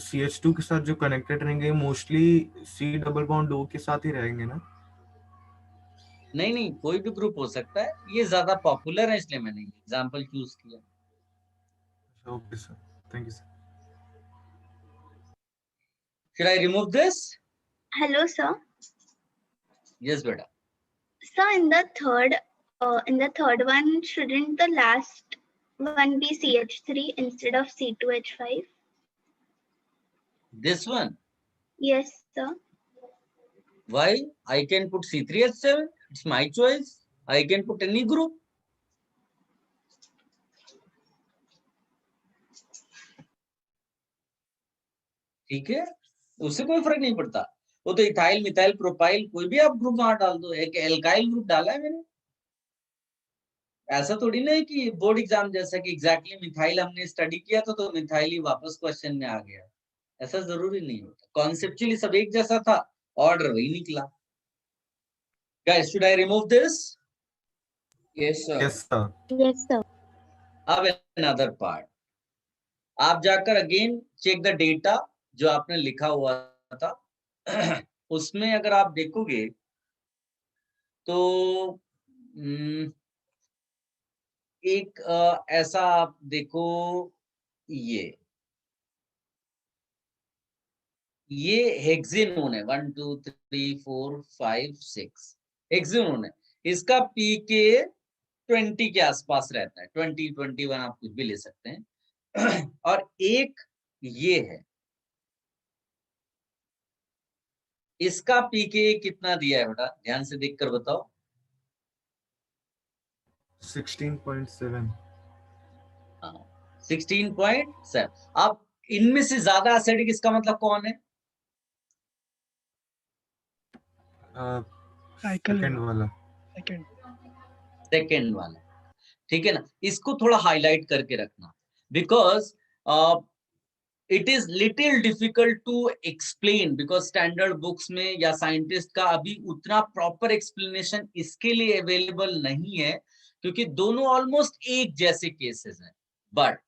[SPEAKER 4] CH2 के साथ जो कनेक्टेड रहेंगे mostly C double bond O के साथ ही रहेंगे ना?
[SPEAKER 1] नहीं नहीं, कोई भी ग्रुप हो सकता है, ये ज्यादा पॉपुलर है इसलिए मैंने एग्जांपल चूज किया।
[SPEAKER 4] Okay sir, thank you sir.
[SPEAKER 1] Should I remove this?
[SPEAKER 6] Hello, sir.
[SPEAKER 1] Yes, beta.
[SPEAKER 6] Sir, in the third one, shouldn't the last one be CH3 instead of C2H5?
[SPEAKER 1] This one.
[SPEAKER 6] Yes, sir.
[SPEAKER 1] Why? I can put C3H7. It's my choice. I can put any group. ठीक है, उससे कोई फर्क नहीं पड़ता। वो तो ethyl methyl propyl कोई भी आप ग्रुप वहां डाल दो। एक एल्काइल ग्रुप डाला है मैंने। ऐसा थोड़ी ना है कि बोर्ड एग्जाम जैसा कि एग्जैक्टली मिथाइल हमने स्टडी किया था तो मिथाइल ही वापस क्वेश्चन में आ गया। ऐसा जरूरी नहीं होता। कॉन्सेप्चुअली सब एक जैसा था, ऑर्डर वही निकला। Guys, should I remove this?
[SPEAKER 2] Yes, sir.
[SPEAKER 4] Yes sir.
[SPEAKER 6] Yes, sir.
[SPEAKER 1] अब another part. आप जाकर अगेन चेक द डेटा जो आपने लिखा हुआ था। उसमें अगर आप देखोगे तो एक ऐसा आप देखो, ये हेक्सेनोन है 1 2 3 4 5 6 हेक्सेनोन है। इसका पीके 20 के आसपास रहता है, 20 21 आप कुछ भी ले सकते हैं। और एक ये है, इसका पीके कितना दिया है बेटा, ध्यान से देखकर बताओ।
[SPEAKER 4] 16.7।
[SPEAKER 1] 16.7। अब इनमें से ज्यादा एसिडिक इसका मतलब कौन है?
[SPEAKER 4] सेकंड वाला।
[SPEAKER 1] सेकंड वाला, ठीक है ना। इसको थोड़ा हाईलाइट करके रखना, because it is little difficult to explain, because standard books में या साइंटिस्ट का अभी उतना प्रॉपर एक्सप्लेनेशन इसके लिए अवेलेबल नहीं है, क्योंकि दोनों ऑलमोस्ट एक जैसे केसेस हैं। बट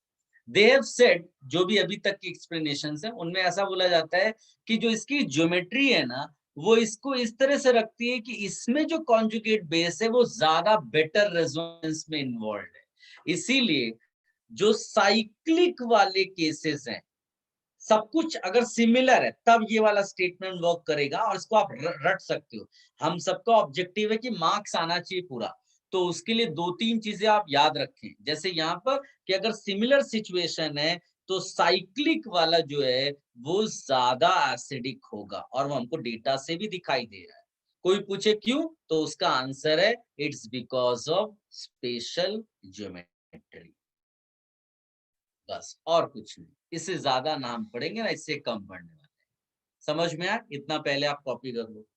[SPEAKER 1] दे हैव सेड, जो भी अभी तक की एक्सप्लेनेशंस हैं उनमें ऐसा बोला जाता है कि जो इसकी ज्योमेट्री है ना, वो इसको इस तरह से रखती है कि इसमें जो कॉन्जुगेट बेस है वो ज्यादा बेटर रेजोनेंस में इन्वॉल्व है। इसीलिए जो साइक्लिक वाले केसेस हैं, सब कुछ अगर सिमिलर है तब ये वाला स्टेटमेंट वर्क करेगा, और इसको आप रट सकते हो। हम सबका ऑब्जेक्टिव है कि मार्क्स आना चाहिए पूरा, तो उसके लिए 2-3 चीजें आप याद रखें। जैसे यहाँ पर कि अगर सिमिलर सिचुएशन है तो साइक्लिक वाला जो है वो ज्यादा एसिडिक होगा, और वो हमको डेटा से भी दिखाई दे रहा है। कोई पूछे क्यों, तो उसका आंसर है it's because of special geometry, बस और कुछ नहीं। इससे ज्यादा नाम पढ़ेंगे ना, इससे कम पढ़ने वाले। समझ में आया? इतना पहले आप कॉपी कर लो।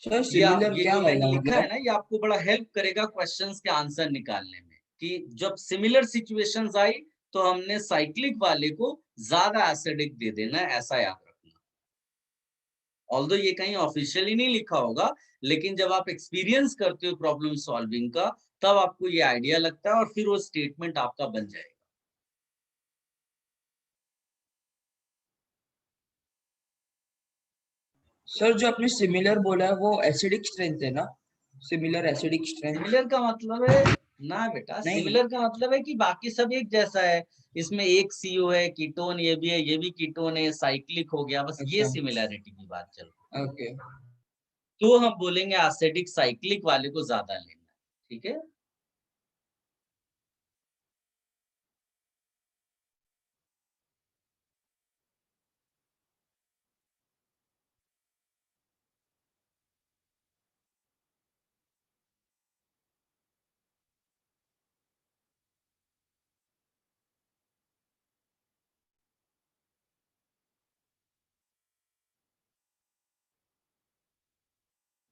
[SPEAKER 2] सर सिमिलर
[SPEAKER 1] ये
[SPEAKER 2] क्या
[SPEAKER 1] जो मैंने
[SPEAKER 2] वाला
[SPEAKER 1] लिखा है
[SPEAKER 2] मतलब?
[SPEAKER 1] ना, ये आपको बड़ा हेल्प करेगा क्वेश्चंस के आंसर निकालने में, कि जब सिमिलर सिचुएशंस आई तो हमने साइक्लिक वाले को ज्यादा एसिडिक दे देना है, ऐसा याद रखना। ऑल्दो ये कहीं ऑफिशियली नहीं लिखा होगा, लेकिन जब आप एक्सपीरियंस करते हो प्रॉब्लम सॉल्विंग का, तब आपको ये आइडिया लगता है, और फिर वो स्टेटमेंट आपका बन जाएगा।
[SPEAKER 2] सर जो आपने सिमिलर बोला है वो एसिडिक स्ट्रेंथ है ना? Similar acidic strength?
[SPEAKER 1] सिमिलर का मतलब है ना बेटा,
[SPEAKER 2] नहीं।
[SPEAKER 1] सिमिलर का मतलब है कि बाकी सब एक जैसा है। इसमें एक CO है, कीटोन ये भी है, ये भी कीटोन है, साइक्लिक हो गया, बस ये
[SPEAKER 2] अच्छा।
[SPEAKER 1] सिमिलैरिटी की बात चल रही है।
[SPEAKER 2] ओके।
[SPEAKER 1] तो हम बोलेंगे एसिडिक साइक्लिक वाले को ज्यादा लेना, ठीक है।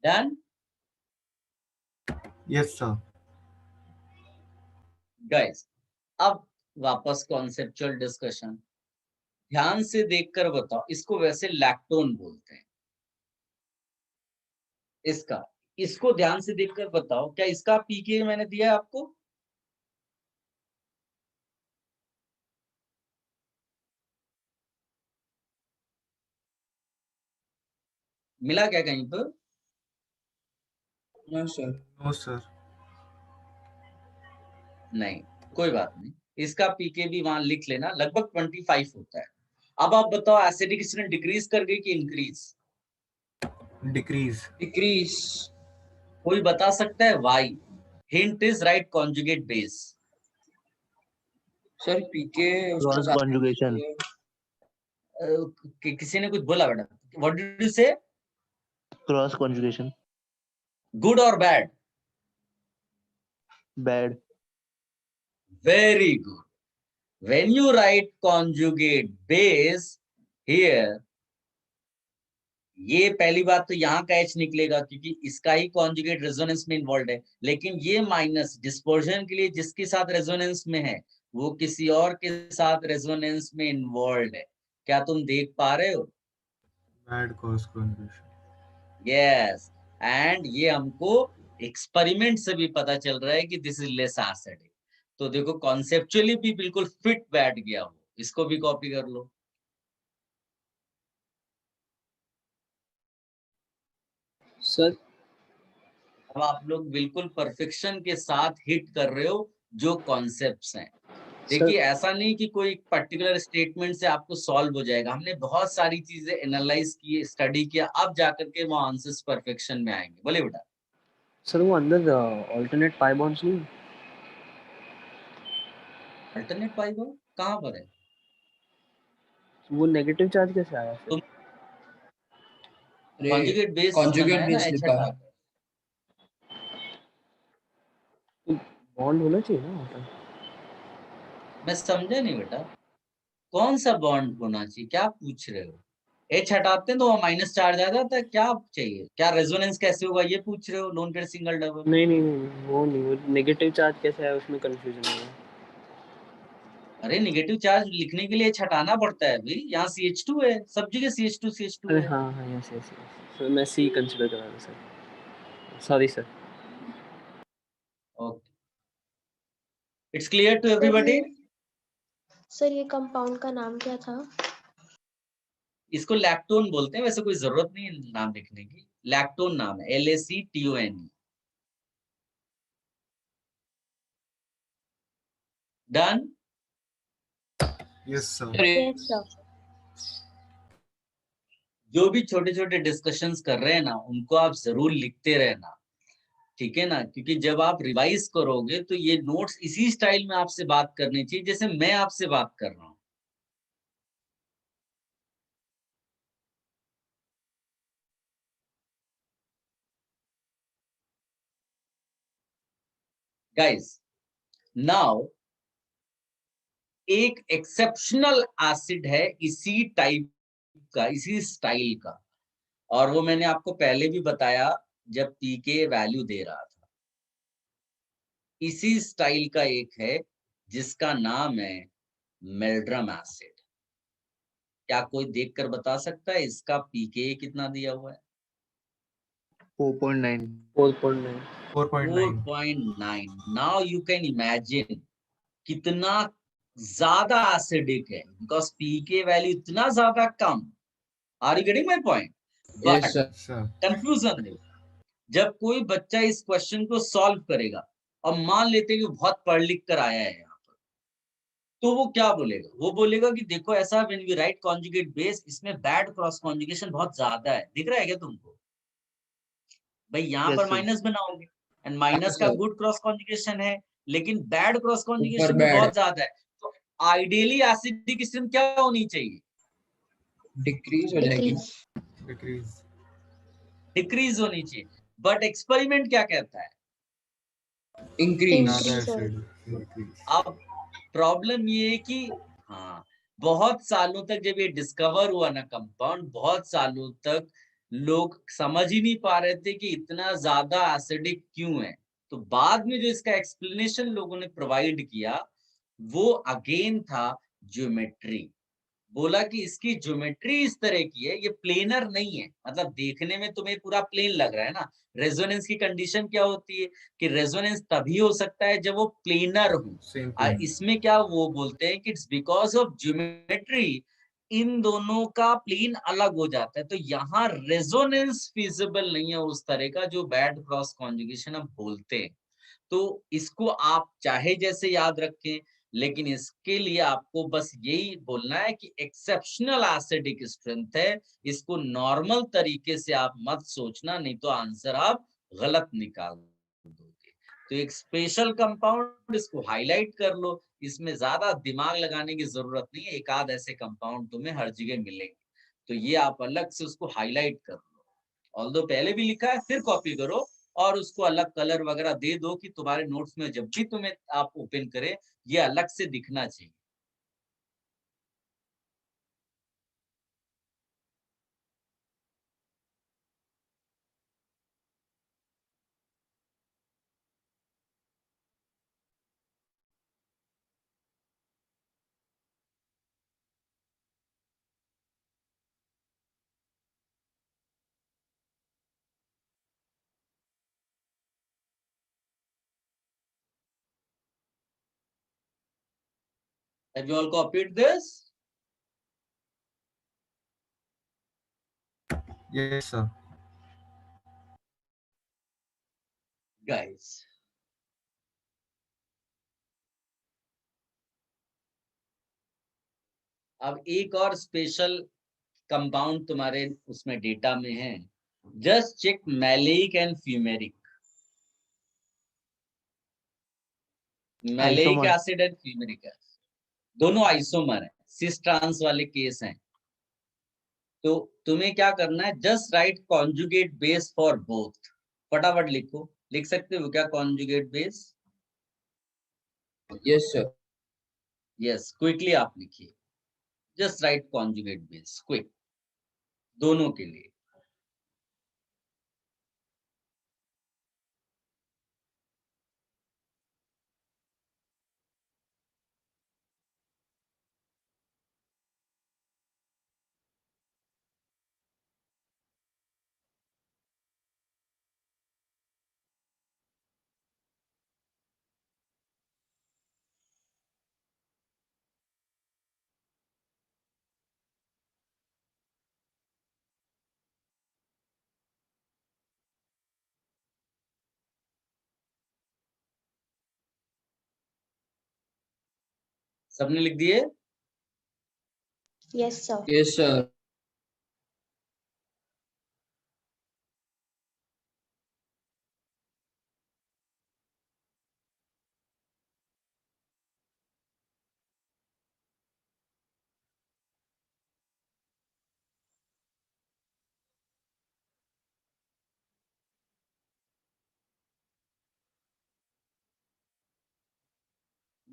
[SPEAKER 1] Done
[SPEAKER 4] yes sir.
[SPEAKER 1] गाइस, अब वापस कॉन्सेप्चुअल डिस्कशन, ध्यान से देखकर बताओ। इसको वैसे लैक्टोन बोलते हैं, इसको ध्यान से देखकर बताओ, क्या इसका पीके मैंने दिया है आपको? मिला क्या कहीं पर?
[SPEAKER 2] No sir.
[SPEAKER 4] No sir.
[SPEAKER 1] नहीं, कोई बात नहीं, इसका पीके भी वहां लिख लेना, लगभग 25 होता है। अब आप बताओ एसिडिक स्ट्रेंथ डिक्रीज कर गई कि इंक्रीज?
[SPEAKER 4] डिक्रीज।
[SPEAKER 2] डिक्रीज।
[SPEAKER 1] कोई बता सकता है why? Hint is right conjugate base.
[SPEAKER 2] Sir pK
[SPEAKER 5] cross conjugation.
[SPEAKER 1] किसी ने कुछ बोला बेटा? What did you say?
[SPEAKER 5] Cross conjugation.
[SPEAKER 1] Good और bad?
[SPEAKER 5] Bad.
[SPEAKER 1] Very good. When you write conjugate base here, ये पहली बात तो यहाँ का H निकलेगा क्योंकि इसका ही कॉन्जुगेट रेजोनेंस में इन्वॉल्व है, लेकिन ये माइनस डिस्पर्जन के लिए जिसके साथ रेजोनेंस में है वो किसी और के साथ रेजोनेंस में इन्वॉल्व है। क्या तुम देख पा रहे हो?
[SPEAKER 4] Bad cross conjugation.
[SPEAKER 1] Yes, and ये हमको एक्सपेरिमेंट से भी पता चल रहा है कि दिस इज लेस एसिडिक। तो देखो कॉन्सेप्चुअली भी बिल्कुल फिट बैठ गया हो, इसको भी कॉपी कर लो।
[SPEAKER 7] सर
[SPEAKER 1] अब आप लोग बिल्कुल परफेक्शन के साथ हिट कर रहे हो जो कॉन्सेप्ट्स हैं। देखिए ऐसा नहीं कि कोई पर्टिकुलर स्टेटमेंट से आपको सॉल्व हो जाएगा, हमने बहुत सारी चीजें एनालाइज की, स्टडी किया, अब जाकर के वो आंसर्स परफेक्शन में आएंगे। बोले बेटा।
[SPEAKER 7] सर वो अंदर अल्टरनेट पाई बॉन्ड्स नहीं?
[SPEAKER 1] अल्टरनेट पाई बॉन्ड कहाँ पर है?
[SPEAKER 7] वो नेगेटिव चार्ज कैसे आया फिर?
[SPEAKER 1] तुम कॉन्जुगेट बेस
[SPEAKER 2] कॉन्जुगेट
[SPEAKER 1] बनाया ना,
[SPEAKER 2] बेस
[SPEAKER 1] H
[SPEAKER 2] लिखा है।
[SPEAKER 1] हटा कर।
[SPEAKER 7] बॉन्ड होना चाहिए ना वहाँ पर।
[SPEAKER 1] मैं समझा नहीं बेटा, कौन सा बॉन्ड होना चाहिए, क्या पूछ रहे हो? H हटाते हैं तो वहाँ माइनस चार्ज आ जाता है, क्या चाहिए? क्या रेजोनेंस कैसे होगा ये पूछ रहे हो? Lone pair single double?
[SPEAKER 7] नहीं नहीं नहीं, वो नहीं, वो नेगेटिव चार्ज कैसे है उसमें कंफ्यूजन है।
[SPEAKER 1] अरे नेगेटिव चार्ज लिखने के लिए H हटाना पड़ता है भाई, यहाँ CH2 है, सब जगह CH2
[SPEAKER 7] अरे
[SPEAKER 1] है।
[SPEAKER 7] हाँ हाँ, यस यस यस, सर मैं सी कंसीडर कर रहा था sir, sorry sir.
[SPEAKER 1] Okay, it's clear to everybody?
[SPEAKER 8] Sir ये कंपाउंड का नाम क्या था?
[SPEAKER 1] इसको लैक्टोन बोलते हैं, वैसे कोई जरूरत नहीं है नाम लिखने की, लैक्टोन नाम है, LACTONE। Done?
[SPEAKER 4] Yes sir.
[SPEAKER 8] Yes sir.
[SPEAKER 1] जो भी छोटे छोटे डिस्कशंस कर रहे हैं ना उनको आप जरूर लिखते रहना, ठीक है ना? क्योंकि जब आप रिवाइज करोगे तो ये नोट्स इसी स्टाइल में आपसे बात करनी चाहिए जैसे मैं आपसे बात कर रहा हूँ। गाइस नाउ एक एक्सेप्शनल एसिड है इसी टाइप का, इसी स्टाइल का, और वो मैंने आपको पहले भी बताया जब पीके वैल्यू दे रहा था। इसी स्टाइल का एक है जिसका नाम है मेल्ड्रम एसिड। क्या कोई देखकर बता सकता है इसका पीके कितना दिया हुआ है?
[SPEAKER 5] 4.9।
[SPEAKER 7] 4.9।
[SPEAKER 1] 4.9। नाउ यू कैन इमेजिन कितना ज्यादा एसिडिक है, बिकॉज पीके वैल्यू इतना ज्यादा कम। Are you getting my point? But
[SPEAKER 2] yes sir.
[SPEAKER 4] Sir
[SPEAKER 1] confusion देखो, जब कोई बच्चा इस क्वेश्चन को सॉल्व करेगा और मान लेते हैं कि बहुत पढ़ लिख कर आया है यहाँ पर, तो वो क्या बोलेगा? वो बोलेगा कि देखो ऐसा when we write conjugate base, इसमें बैड क्रॉस कॉन्जुगेशन बहुत ज्यादा है। दिख रहा है क्या तुमको? भाई यहाँ
[SPEAKER 5] Yes,
[SPEAKER 1] पर
[SPEAKER 5] sir.
[SPEAKER 1] माइनस बनाओगे एंड माइनस का
[SPEAKER 2] sir.
[SPEAKER 1] गुड क्रॉस कॉन्जुगेशन है, लेकिन बैड क्रॉस
[SPEAKER 2] ऊपर
[SPEAKER 1] कॉन्जुगेशन भी
[SPEAKER 2] bad
[SPEAKER 1] बहुत
[SPEAKER 2] है।
[SPEAKER 1] ज्यादा है। तो आइडियली एसिडिक स्ट्रेंथ क्या होनी चाहिए?
[SPEAKER 2] डिक्रीज हो जाएगी।
[SPEAKER 8] डिक्रीज।
[SPEAKER 4] डिक्रीज।
[SPEAKER 1] डिक्रीज होनी चाहिए। बट एक्सपेरिमेंट क्या कहता है?
[SPEAKER 2] इंक्रीज।
[SPEAKER 4] ज्यादा
[SPEAKER 8] Increase होगा।
[SPEAKER 4] Acid increase.
[SPEAKER 1] अब प्रॉब्लम ये है कि हाँ, बहुत सालों तक जब ये डिस्कवर हुआ ना कंपाउंड, बहुत सालों तक लोग समझ ही नहीं पा रहे थे कि इतना ज्यादा एसिडिक क्यों है। तो बाद में जो इसका एक्सप्लेनेशन लोगों ने प्रोवाइड किया वो अगेन था ज्योमेट्री। बोला कि इसकी ज्योमेट्री इस तरह की है, ये प्लेनर नहीं है, मतलब देखने में तुम्हें पूरा प्लेन लग रहा है ना। रेजोनेंस की कंडीशन क्या होती है कि रेजोनेंस तभी हो सकता है जब वो प्लेनर हो।
[SPEAKER 4] सेम
[SPEAKER 1] और इसमें क्या वो बोलते हैं कि इट्स बिकॉज ऑफ ज्योमेट्री इन दोनों का प्लेन अलग हो जाता है, तो यहाँ रेजोनेंस फिजिबल नहीं है उस तरह का जो बैड क्रॉस कॉन्जुगेशन हम बोलते हैं। तो इसको आप चाहे जैसे याद रखें, लेकिन इसके लिए आपको बस यही बोलना है कि एक्सेप्शनल एसिडिक स्ट्रेंथ है, इसको नॉर्मल तरीके से आप मत सोचना, नहीं तो आंसर आप गलत निकाल दोगे। तो एक स्पेशल कंपाउंड, इसको हाईलाइट कर लो, इसमें ज्यादा दिमाग लगाने की जरूरत नहीं है, एक आध ऐसे कंपाउंड तुम्हें हर जगह मिलेंगे, तो ये आप अलग से उसको हाईलाइट कर लो। ऑल्दो पहले भी लिखा है, फिर कॉपी करो और उसको अलग कलर वगैरह दे दो कि तुम्हारे नोट्स में जब भी तुम्हें आप ओपन करें ये अलग से दिखना चाहिए। Have you all copied this?
[SPEAKER 4] Yes, sir.
[SPEAKER 1] Guys, अब एक और स्पेशल कंपाउंड तुम्हारे उसमें डेटा में है, just check maleic and fumaric. Maleic
[SPEAKER 5] Isomer.
[SPEAKER 1] Acid and fumaric acid दोनों आइसोमर है, सिस ट्रांस वाले केस हैं। तो तुम्हें क्या करना है, just right conjugate base for both. फटाफट लिखो, लिख सकते हो क्या conjugate base?
[SPEAKER 2] Yes sir.
[SPEAKER 1] Yes, quickly आप लिखिए, just right conjugate base quick, दोनों के लिए। सबने लिख दिए?
[SPEAKER 8] Yes sir.
[SPEAKER 2] Yes sir.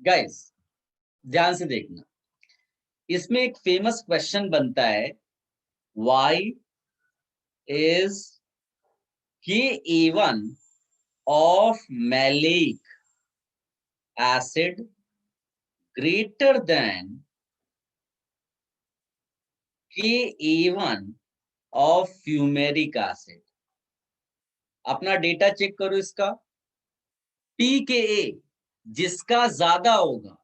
[SPEAKER 1] Guys ध्यान से देखना, इसमें एक फेमस क्वेश्चन बनता है, why is Ka1 of maleic acid greater than Ka1 of fumaric acid? अपना डेटा चेक करो इसका। pKa जिसका ज्यादा होगा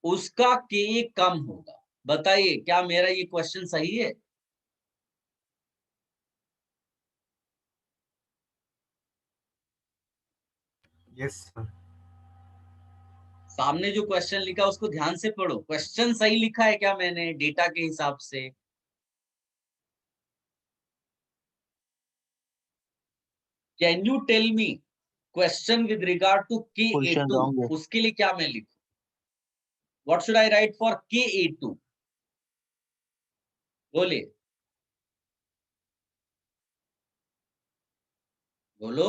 [SPEAKER 1] उसका Ka कम होगा। बताइए क्या मेरा ये क्वेश्चन सही है?
[SPEAKER 4] Yes, sir.
[SPEAKER 1] सामने जो क्वेश्चन लिखा उसको ध्यान से पढ़ो, क्वेश्चन सही लिखा है क्या मैंने डेटा के हिसाब से? Can you tell me question with regard to
[SPEAKER 5] Question wrong
[SPEAKER 1] Ka2,
[SPEAKER 5] है.
[SPEAKER 1] उसके लिए क्या मैं लिखूं? What should I write for Ka2? बोलिए, बोलो,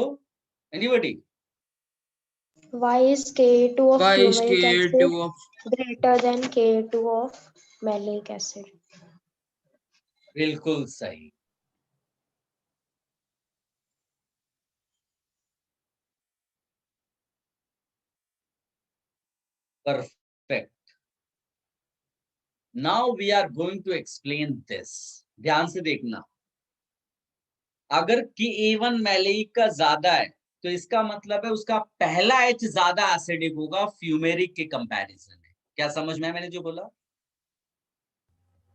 [SPEAKER 1] anybody?
[SPEAKER 8] Why is Ka2 of
[SPEAKER 2] Why is
[SPEAKER 8] fumaric acid
[SPEAKER 2] Ka2 of
[SPEAKER 8] greater than Ka2 of maleic acid?
[SPEAKER 1] बिल्कुल सही। Perfect. Now we are going to explain this. ध्यान से देखना, अगर Ka1 maleic का ज्यादा है तो इसका मतलब है उसका पहला H ज्यादा एसिडिक होगा फ्यूमेरिक के कंपैरिजन में। क्या समझ में मैंने जो बोला?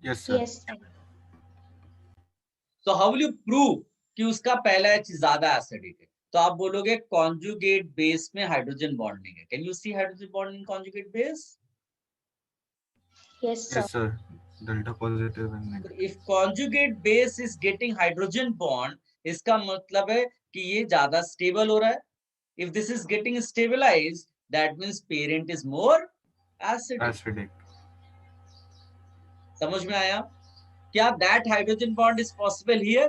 [SPEAKER 4] Yes sir.
[SPEAKER 8] Yes, sir.
[SPEAKER 1] So how will you prove कि उसका पहला H ज्यादा एसिडिक है? तो आप बोलोगे कॉन्जुगेट बेस में हाइड्रोजन बॉन्डिंग है. Can you see hydrogen bonding conjugate base?
[SPEAKER 8] Yes, sir.
[SPEAKER 4] Yes sir, delta positive and negative.
[SPEAKER 1] If conjugate base is getting hydrogen bond, इसका मतलब है कि ये ज्यादा स्टेबल हो रहा है. If this is getting stabilized, that means parent is more acidic.
[SPEAKER 4] Acidic.
[SPEAKER 1] समझ में आया? क्या that hydrogen bond is possible here?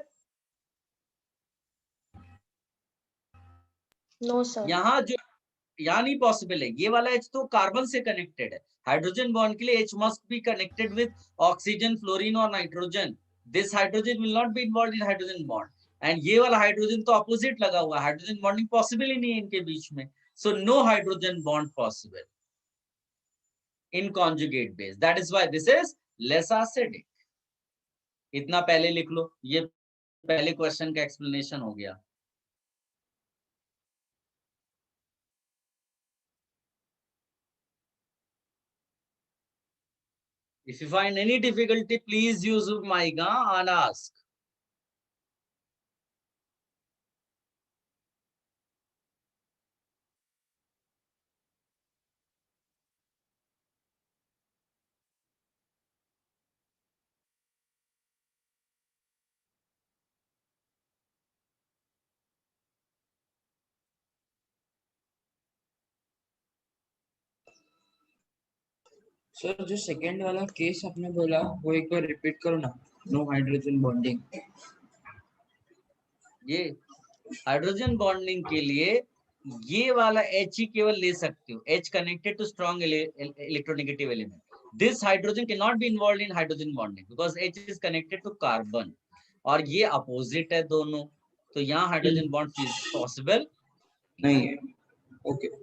[SPEAKER 8] No, sir.
[SPEAKER 1] यहाँ नहीं पॉसिबल है. ये वाला H तो कार्बन से कनेक्टेड है. हाइड्रोजन बॉन्ड के लिए H must be connected with oxygen, fluorine और nitrogen. This hydrogen will not be involved in hydrogen bond. And ये वाला हाइड्रोजन तो अपोजिट लगा हुआ है. हाइड्रोजन बॉन्डिंग पॉसिबल ही नहीं है इनके बीच में. So no hydrogen bond possible in conjugate base. That is why this is less acidic. इतना पहले लिख लो. ये पहले क्वेश्चन का एक्सप्लेनेशन हो गया. If you find any difficulty, please use mic and ask.
[SPEAKER 2] Sir जो सेकंड वाला केस आपने बोला वो एक बार रिपीट करो ना. No hydrogen bonding.
[SPEAKER 1] ये हाइड्रोजन बॉन्डिंग के लिए ये वाला H ही केवल ले सकते हो. H connected to strong electronegative element. This hydrogen cannot be involved in hydrogen bonding because H is connected to carbon. और ये अपोजिट है दोनों. तो यहाँ हाइड्रोजन बॉन्ड पॉसिबल
[SPEAKER 2] नहीं है. ओके.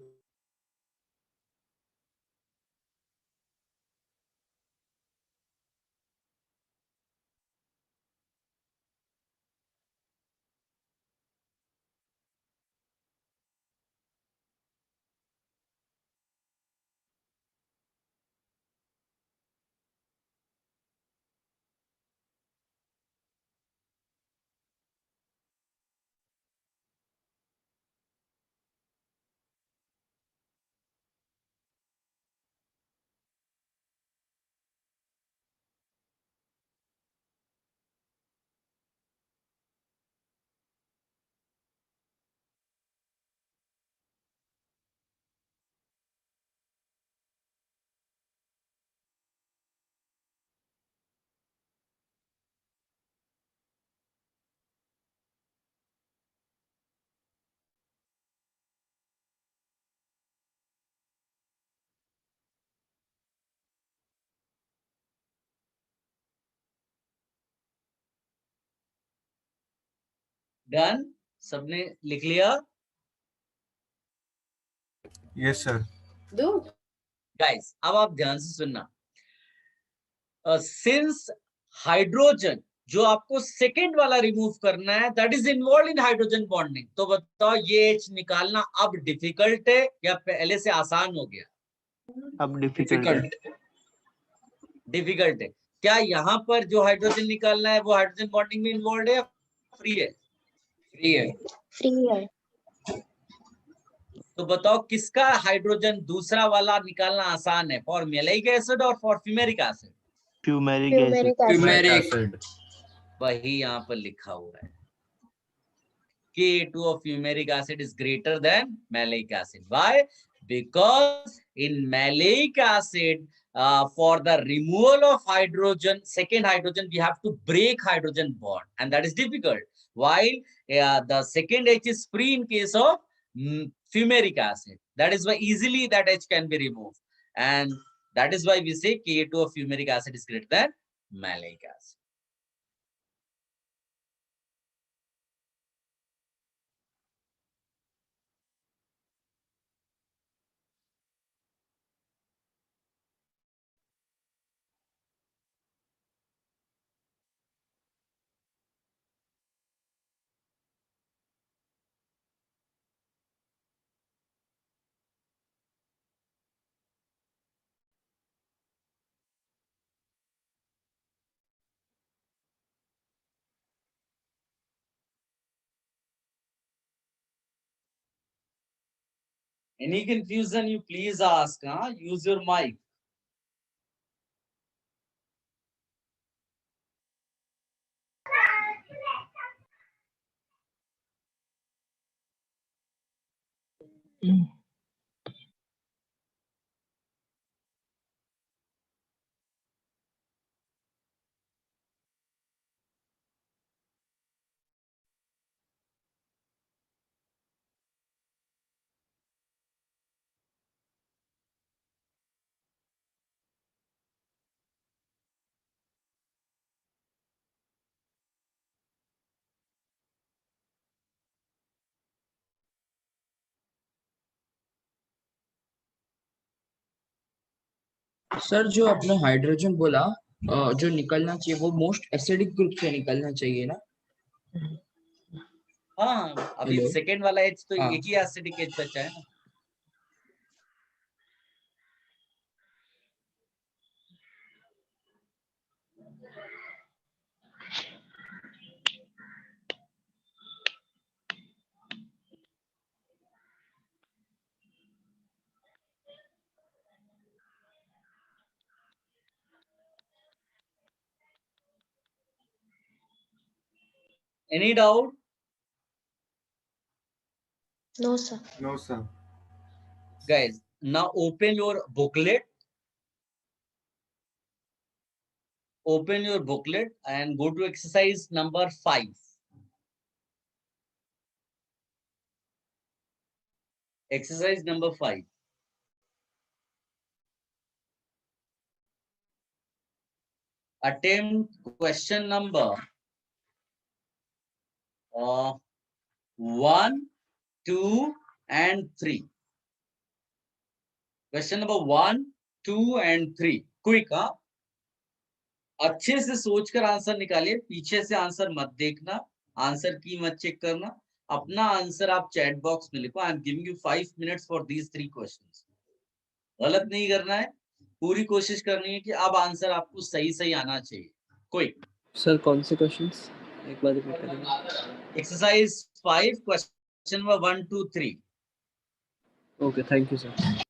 [SPEAKER 1] डन. सबने लिख लिया?
[SPEAKER 4] Yes sir.
[SPEAKER 1] गाइस अब आप ध्यान से सुनना. सिंस हाइड्रोजन जो आपको सेकेंड वाला रिमूव करना है that is involve in hydrogen bonding. तो बताओ ये H निकालना अब डिफिकल्ट है या पहले से आसान हो गया?
[SPEAKER 5] अब डिफिकल्ट
[SPEAKER 1] डिफिकल्ट है. क्या यहाँ पर जो हाइड्रोजन निकालना है वो हाइड्रोजन बॉन्डिंग में इन्वॉल्व है या फ्री है?
[SPEAKER 2] फ्री है.
[SPEAKER 8] Free है.
[SPEAKER 1] तो बताओ किसका हाइड्रोजन दूसरा वाला निकालना आसान है, फॉर मैलिक एसिड और for fumaric acid?
[SPEAKER 5] Fumaric acid
[SPEAKER 8] Fumaric acid.
[SPEAKER 2] Fumaric.
[SPEAKER 1] वही यहाँ पर लिखा हुआ है. Ka2 of fumaric acid is greater than malic acid. Why? Because in malic acid, for the removal of hydrogen, second hydrogen, we have to break hydrogen bond, and that is difficult. While the second H is free in case of fumaric acid. That is why easily that H can be removed, and that is why we say Ka2 of fumaric acid is greater than malic acid. Any confusion, you please ask. Use your mic.
[SPEAKER 2] Sir जो आपने hydrogen बोला जो निकलना चाहिए वो most acidic group से निकलना चाहिए ना?
[SPEAKER 1] हाँ, अभी
[SPEAKER 2] Hello?
[SPEAKER 1] सेकेंड वाला एच तो
[SPEAKER 2] हाँ।
[SPEAKER 1] एक ही एसिडिक एच बचा है ना। Any doubt?
[SPEAKER 8] No, sir.
[SPEAKER 4] No, sir.
[SPEAKER 1] Guys, now open your booklet. Open your booklet and go to exercise number 5. Exercise number 5. Attempt question number 1, 2, and 3. Question number 1, 2, and 3. Quick, अच्छे से सोचकर answer निकालिए, पीछे से answer मत देखना, answer की मत चेक करना, अपना आंसर आप चैट बॉक्स में लिखो. I am giving you 5 minutes for these 3 questions. गलत नहीं करना है, पूरी कोशिश करनी है कि अब आंसर आपको सही सही आना चाहिए. कोई
[SPEAKER 7] सर कौन से क्वेश्चंस एक बार रिपीट करेंगे?
[SPEAKER 1] Exercise 5 question number 1, 2, 3.
[SPEAKER 7] Okay, thank you sir.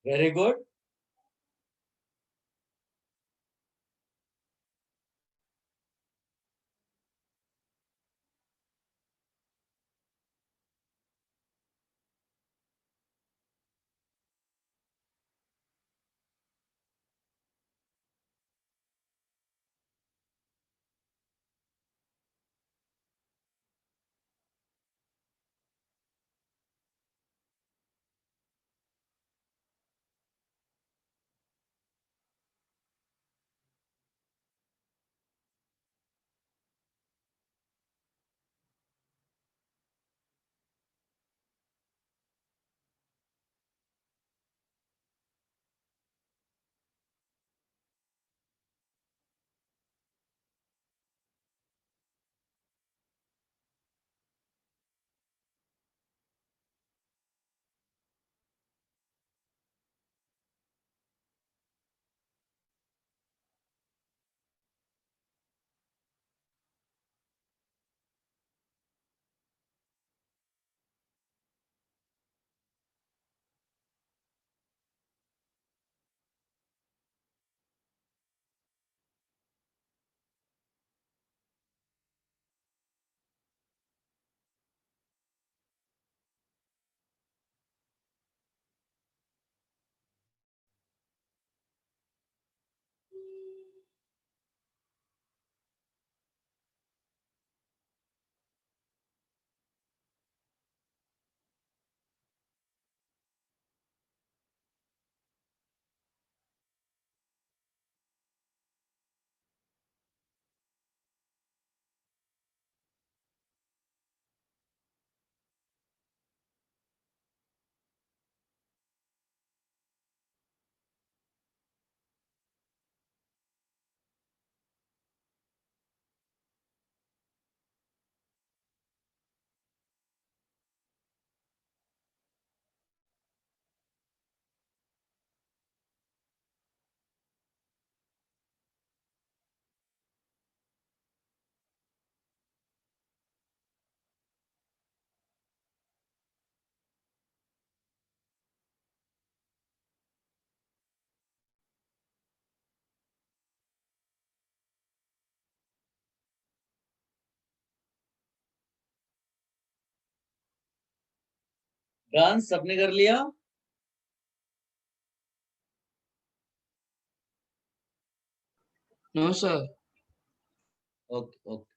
[SPEAKER 1] Very good. Friends सबने कर लिया?
[SPEAKER 2] No sir.
[SPEAKER 1] Okay okay.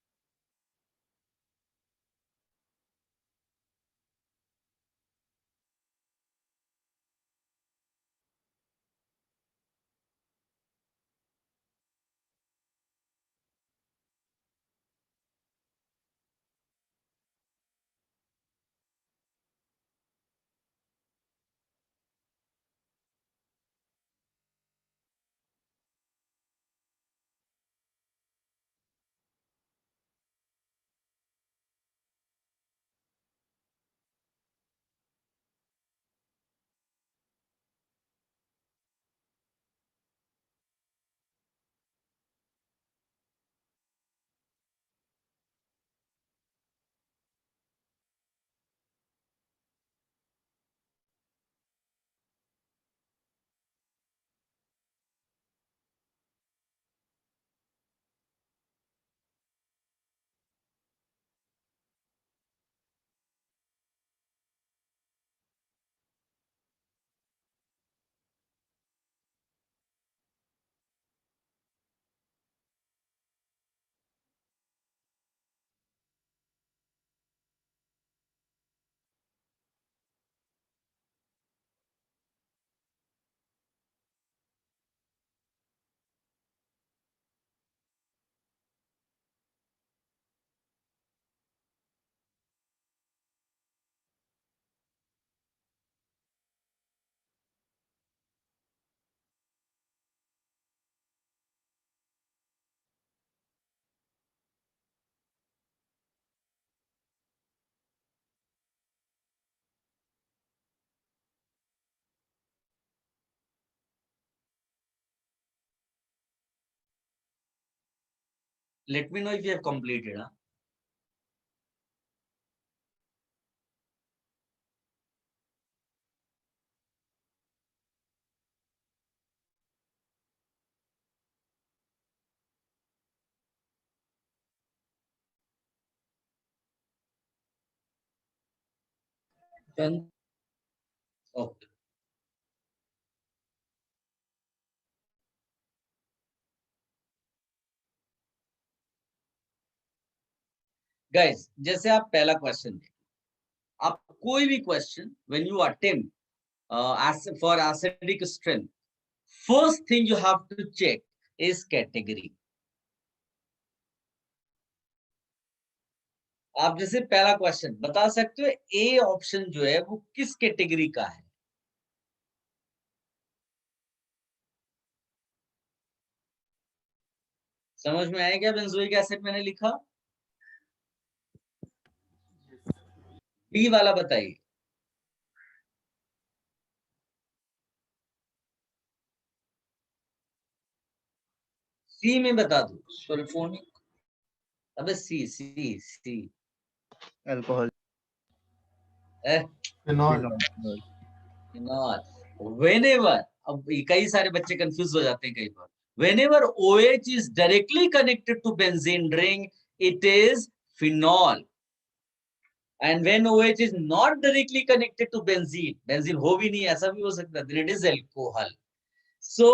[SPEAKER 1] Let me know if you have completed. Huh?
[SPEAKER 2] Done.
[SPEAKER 1] Okay. Guys, जैसे आप पहला क्वेश्चन देखिए, आप कोई भी question when you attempt for acidic strength, first thing you have to check is category. आप जैसे पहला क्वेश्चन बता सकते हो ए ऑप्शन जो है वो किस कैटेगरी का है? समझ में आया क्या बेंजोइक एसिड मैंने लिखा? बी वाला बताइए। सी में बता दो।
[SPEAKER 2] सल्फोनिक।
[SPEAKER 1] अबे सी सी सी
[SPEAKER 5] अल्कोहल
[SPEAKER 4] फिनॉल।
[SPEAKER 1] Whenever, अब कई सारे बच्चे कंफ्यूज हो जाते हैं कई बार। Whenever OH is directly connected to benzene ring, it is phenol. And when OH is not directly connected to benzene, benzene हो भी नहीं, ऐसा भी हो सकता है, then it is alcohol. So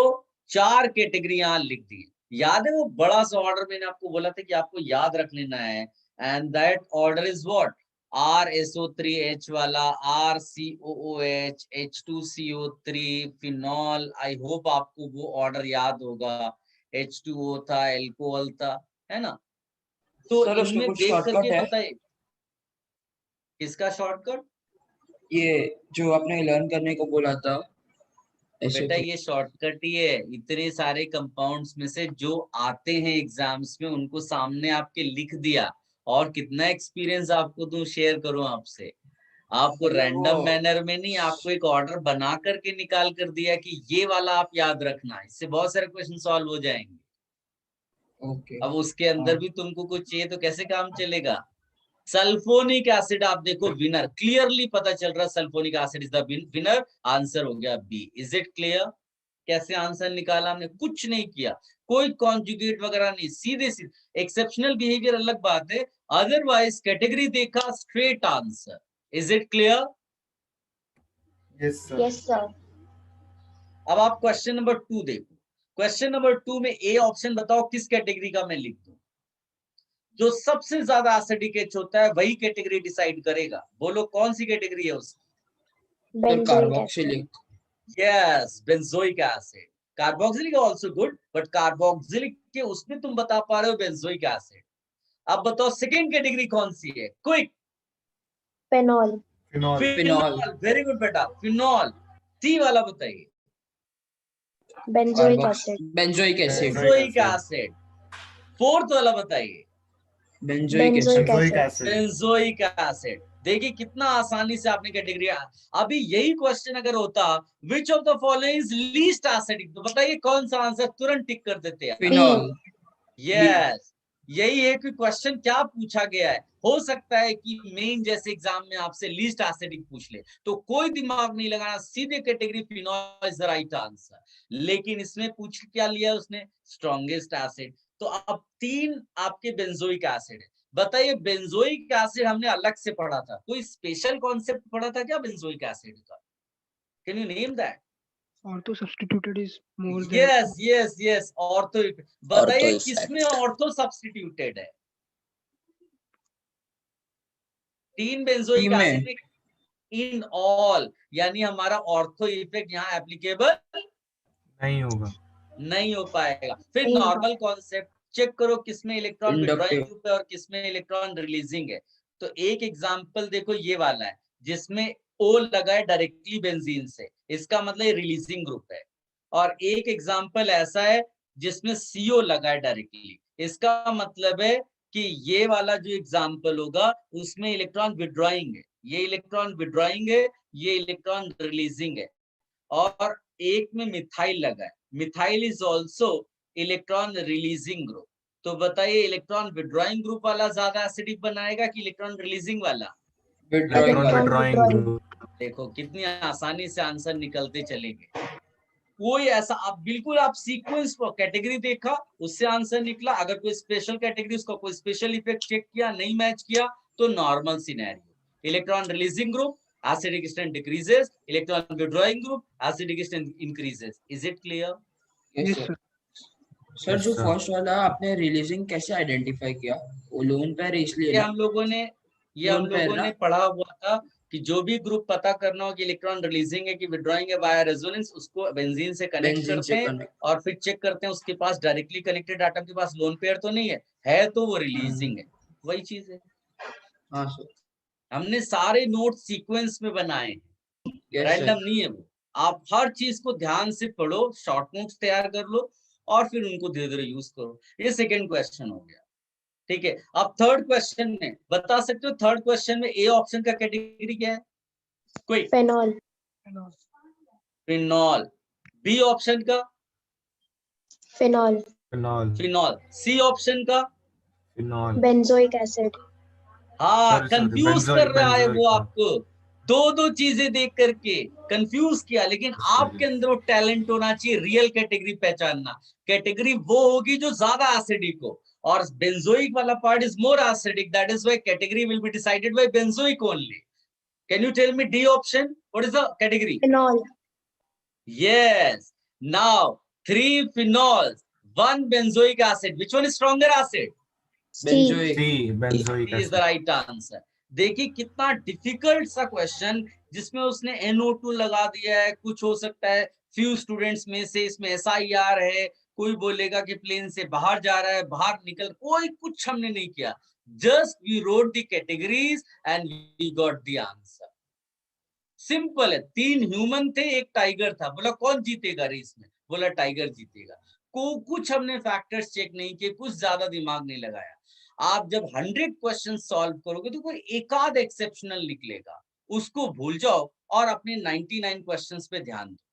[SPEAKER 1] 4 category यहाँ लिख दी। याद है वो बड़ा सा ऑर्डर मैंने आपको बोला था कि आपको याद रख लेना है, and that order is what? RSO3H वाला, RCOOH, H2CO3, phenol. I hope आपको वो ऑर्डर याद होगा। H2O था, एल्कोहल था, है ना? तो
[SPEAKER 2] सर उसमें
[SPEAKER 1] इनमें
[SPEAKER 2] कुछ
[SPEAKER 1] देख
[SPEAKER 2] शॉर्टकट
[SPEAKER 1] करके
[SPEAKER 2] है?
[SPEAKER 1] बताइए किसका शॉर्टकट?
[SPEAKER 2] ये जो आपने लर्न करने को बोला था
[SPEAKER 1] बेटा ये शॉर्टकट ही है। इतने सारे कंपाउंड्स में से जो आते हैं एग्जाम्स में उनको सामने आपके लिख दिया। और कितना एक्सपीरियंस आपको दूं, शेयर करूं आपसे। आपको रैंडम मैनर में नहीं, आपको एक ऑर्डर बना करके निकाल कर दिया कि ये वाला आप याद रखना। इससे बहुत सारे क्वेश्चन सॉल्व हो जाएंगे।
[SPEAKER 2] ओके।
[SPEAKER 1] अब उसके अंदर भी तुमको कुछ चाहिए तो कैसे काम चलेगा? सल्फोनिक एसिड आप देखो विनर, क्लियरली पता चल रहा है sulphonic acid is the winner. Answer हो गया बी। Is it clear? कैसे आंसर निकाला हमने? कुछ नहीं किया, कोई कॉन्जुगेट वगैरह नहीं, सीधे सीधे। एक्सेप्शनल बिहेवियर अलग बात है, अदरवाइज कैटेगरी देखा, straight answer. Is it clear?
[SPEAKER 4] Yes sir.
[SPEAKER 8] Yes, sir.
[SPEAKER 1] अब आप क्वेश्चन नंबर 2 देखो। क्वेश्चन नंबर 2 में ए ऑप्शन बताओ किस कैटेगरी का मैं लिख दूं। जो सबसे ज्यादा एसिडिक एच होता है वही कैटेगरी डिसाइड करेगा। बोलो कौन सी कैटेगरी है उसकी?
[SPEAKER 2] Sir
[SPEAKER 8] Benzoic acid.
[SPEAKER 2] Carboxylic.
[SPEAKER 1] Yes, benzoic acid. Carboxylic also good, but carboxylic के उसमें तुम बता पा रहे हो बेंजोइक एसिड। अब बताओ सेकंड कैटेगरी कौन सी है? Quick.
[SPEAKER 8] Phenol.
[SPEAKER 4] Phenol.
[SPEAKER 2] Phenol.
[SPEAKER 1] Very good बेटा, फिनॉल। सी वाला बताइए।
[SPEAKER 8] Benzoic acid.
[SPEAKER 2] Benzoic acid.
[SPEAKER 1] Benzoic acid. Fourth वाला बताइए।
[SPEAKER 2] Benzoic acid.
[SPEAKER 8] Benzoic
[SPEAKER 4] benzoic
[SPEAKER 8] acid.
[SPEAKER 4] Acid.
[SPEAKER 1] Benzoic acid. देखिए कितना आसानी से आपने कैटेगरी। अभी यही क्वेश्चन अगर होता which of the following is least acidic, तो बताइए कौन सा आंसर तुरंत टिक कर देते हैं।
[SPEAKER 2] फिनॉल।
[SPEAKER 1] यस, यही है कि क्वेश्चन क्या पूछा गया है। हो सकता है कि मेन जैसे एग्जाम में आपसे लीस्ट एसिडिक पूछ ले, तो कोई दिमाग नहीं लगाना, सीधे category phenol is the right answer. लेकिन इसमें पूछ क्या लिया उसने? Strongest acid. तो अब 3 आपके बेंजोइक एसिड है। बताइए बेंजोइक एसिड हमने अलग से पढ़ा था, कोई स्पेशल कॉन्सेप्ट पढ़ा था क्या बेंजोइक एसिड का? Can you name that?
[SPEAKER 3] Ortho substituted is more than.
[SPEAKER 1] Yes yes yes, ortho. बताइए
[SPEAKER 7] Ortho
[SPEAKER 1] किसमें
[SPEAKER 7] effect.
[SPEAKER 1] ऑर्थो सब्स्टिट्यूटेड है? 3 बेंजोइक
[SPEAKER 2] में।
[SPEAKER 1] एसिड में इन ऑल, यानी हमारा ऑर्थो इफेक्ट यहाँ एप्लीकेबल
[SPEAKER 4] नहीं होगा।
[SPEAKER 1] नहीं हो पाएगा। फिर
[SPEAKER 8] नहीं होगा।
[SPEAKER 1] नॉर्मल कॉन्सेप्ट चेक करो किसमें इलेक्ट्रॉन विड्रॉइंग
[SPEAKER 2] इंडक्टिव।
[SPEAKER 1] ग्रुप है और किसमें इलेक्ट्रॉन रिलीजिंग है। तो एक एग्जांपल देखो ये वाला है जिसमें ओ लगा है डायरेक्टली बेंजीन से, इसका मतलब रिलीजिंग ग्रुप है। और एक एग्जांपल ऐसा है जिसमें सीओ लगा है डायरेक्टली, इसका मतलब है कि ये वाला जो एग्जांपल होगा उसमें इलेक्ट्रॉन विड्रॉइंग है, ये इलेक्ट्रॉन विड्रॉइंग है, ये इलेक्ट्रॉन रिलीजिंग है। और एक में मिथाइल लगा है, methyl is also electron releasing group. तो बताइए इलेक्ट्रॉन विड्रॉइंग ग्रुप वाला ज्यादा एसिडिक बनाएगा कि इलेक्ट्रॉन रिलीजिंग वाला?
[SPEAKER 2] विड्रॉइंग
[SPEAKER 4] इलेक्ट्रॉन
[SPEAKER 2] वाला।
[SPEAKER 4] Withdrawing
[SPEAKER 8] withdrawing.
[SPEAKER 4] ग्रुप।
[SPEAKER 1] देखो कितनी आसानी से आंसर निकलते चलेंगे। कोई ऐसा आप बिल्कुल आप सीक्वेंस को कैटेगरी देखा उससे आंसर निकला। अगर कोई स्पेशल कैटेगरी उसका कोई स्पेशल इफेक्ट चेक किया नहीं मैच किया तो normal scenario. Electron releasing group acidic strength decreases, electron withdrawing group acidic strength increases. Is it clear?
[SPEAKER 2] Yes
[SPEAKER 3] Yes,
[SPEAKER 2] sir.
[SPEAKER 3] sir.
[SPEAKER 2] Sir जो
[SPEAKER 4] Yes, sir.
[SPEAKER 2] फर्स्ट वाला आपने releasing कैसे आइडेंटिफाई किया? वो लोन पेयर है इसलिए
[SPEAKER 1] ये
[SPEAKER 2] ना?
[SPEAKER 1] हम लोगों
[SPEAKER 2] Lone pair ना?
[SPEAKER 1] ने पढ़ा हुआ था कि जो भी ग्रुप पता करना हो कि इलेक्ट्रॉन रिलीजिंग है कि विड्रॉइंग है वाया रेजोनेंस, उसको बेंजीन से कनेक्ट
[SPEAKER 2] बेंजीन
[SPEAKER 1] करते
[SPEAKER 2] से
[SPEAKER 1] हैं
[SPEAKER 2] कनेक्ट।
[SPEAKER 1] और फिर चेक करते हैं उसके पास डायरेक्टली कनेक्टेड एटम के पास लोन पेयर तो नहीं है तो वो रिलीजिंग है। वही चीज है,
[SPEAKER 2] हाँ सर।
[SPEAKER 1] हमने सारे नोट सीक्वेंस में बनाए हैं,
[SPEAKER 2] यस
[SPEAKER 1] रैंडम
[SPEAKER 2] सर।
[SPEAKER 1] नहीं है वो। आप हर चीज को ध्यान से पढ़ो, शॉर्ट नोट्स तैयार कर लो और फिर उनको धीरे धीरे यूज करो। ये सेकेंड क्वेश्चन हो गया, ठीक है। अब थर्ड क्वेश्चन में बता सकते हो, थर्ड क्वेश्चन में ए ऑप्शन का कैटेगरी क्या है? कोई
[SPEAKER 8] Phenol.
[SPEAKER 1] फिनॉल। बी ऑप्शन का
[SPEAKER 8] Phenol.
[SPEAKER 4] Phenol.
[SPEAKER 1] Phenol. C option का
[SPEAKER 4] फिनॉल।
[SPEAKER 8] Benzoic acid.
[SPEAKER 1] हाँ,
[SPEAKER 4] Sorry,
[SPEAKER 1] कंफ्यूज
[SPEAKER 4] benzoic-
[SPEAKER 1] कर रहा है वो
[SPEAKER 4] benzoic, हाँ।
[SPEAKER 1] आपको, दो चीजें देख करके कंफ्यूज किया। लेकिन आपके अंदर वो टैलेंट होना चाहिए रियल कैटेगरी पहचानना। कैटेगरी वो होगी जो ज्यादा एसिडिक हो, और बेंजोइक वाला part is more acidic, that is why category will be decided by benzoic only. Can you tell me D option what is the category?
[SPEAKER 8] Phenol.
[SPEAKER 1] Yes. Now 3 phenols, 1 benzoic acid. Which one is stronger acid?
[SPEAKER 8] C.
[SPEAKER 2] Benzoic.
[SPEAKER 4] C benzoic
[SPEAKER 1] C is the right answer. देखिए कितना difficult सा question जिसमें उसने NO2 लगा दिया है। कुछ हो सकता है फ्यू स्टूडेंट्स में से इसमें SIR है, कोई बोलेगा कि प्लेन से बाहर जा रहा है, बाहर निकल, कोई कुछ हमने नहीं किया। Just we wrote the categories and we got the answer. Simple है। 3 ह्यूमन थे, एक टाइगर था। बोला कौन जीतेगा रेस में? बोला टाइगर जीतेगा। कुछ हमने फैक्टर्स चेक नहीं किए, कुछ ज्यादा दिमाग नहीं लगाया। आप जब 100 क्वेश्चन सॉल्व करोगे तो कोई एकाध एक्सेप्शनल निकलेगा, उसको भूल जाओ और अपने 99 क्वेश्चंस पे ध्यान दो।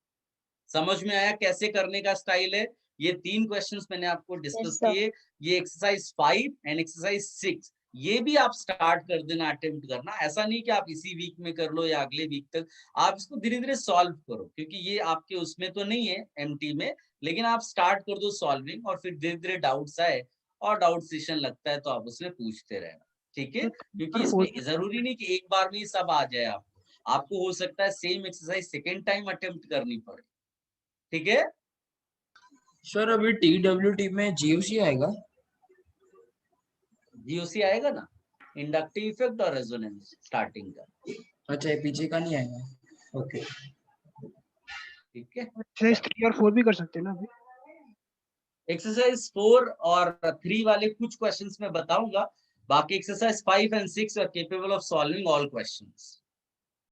[SPEAKER 1] समझ में आया कैसे करने का स्टाइल है? ये 3 क्वेश्चंस मैंने आपको डिस्कस
[SPEAKER 8] Yes, sir.
[SPEAKER 1] किए। ये एक्सरसाइज 5 एंड एक्सरसाइज 6 ये भी आप स्टार्ट कर देना, अटेम्प्ट करना। ऐसा नहीं कि आप इसी वीक में कर लो या अगले वीक तक, आप इसको धीरे धीरे सॉल्व करो, क्योंकि ये आपके उसमें तो नहीं है एमटी में, लेकिन आप स्टार्ट कर दो सॉल्विंग और फिर धीरे धीरे डाउट्स आए और डाउट सेशन लगता है तो आप उसमें पूछते रहना, ठीक है? क्योंकि इसमें जरूरी नहीं कि एक बार में ही सब आ जाए आपको, आपको हो सकता है same exercise second time attempt करनी पड़े, ठीक है।
[SPEAKER 2] सर अभी TWT में GOC आएगा?
[SPEAKER 1] जीओसी आएगा ना, इंडक्टिव इफेक्ट और रेजोनेंस स्टार्टिंग का।
[SPEAKER 2] अच्छा ये पीछे का नहीं आएगा, ओके
[SPEAKER 1] ठीक है।
[SPEAKER 3] एक्सरसाइज 3 और 4 भी कर सकते हैं ना अभी।
[SPEAKER 1] एक्सरसाइज 4 और 3 वाले कुछ क्वेश्चंस मैं बताऊंगा, बाकी exercise 5 and 6 are capable of solving all questions.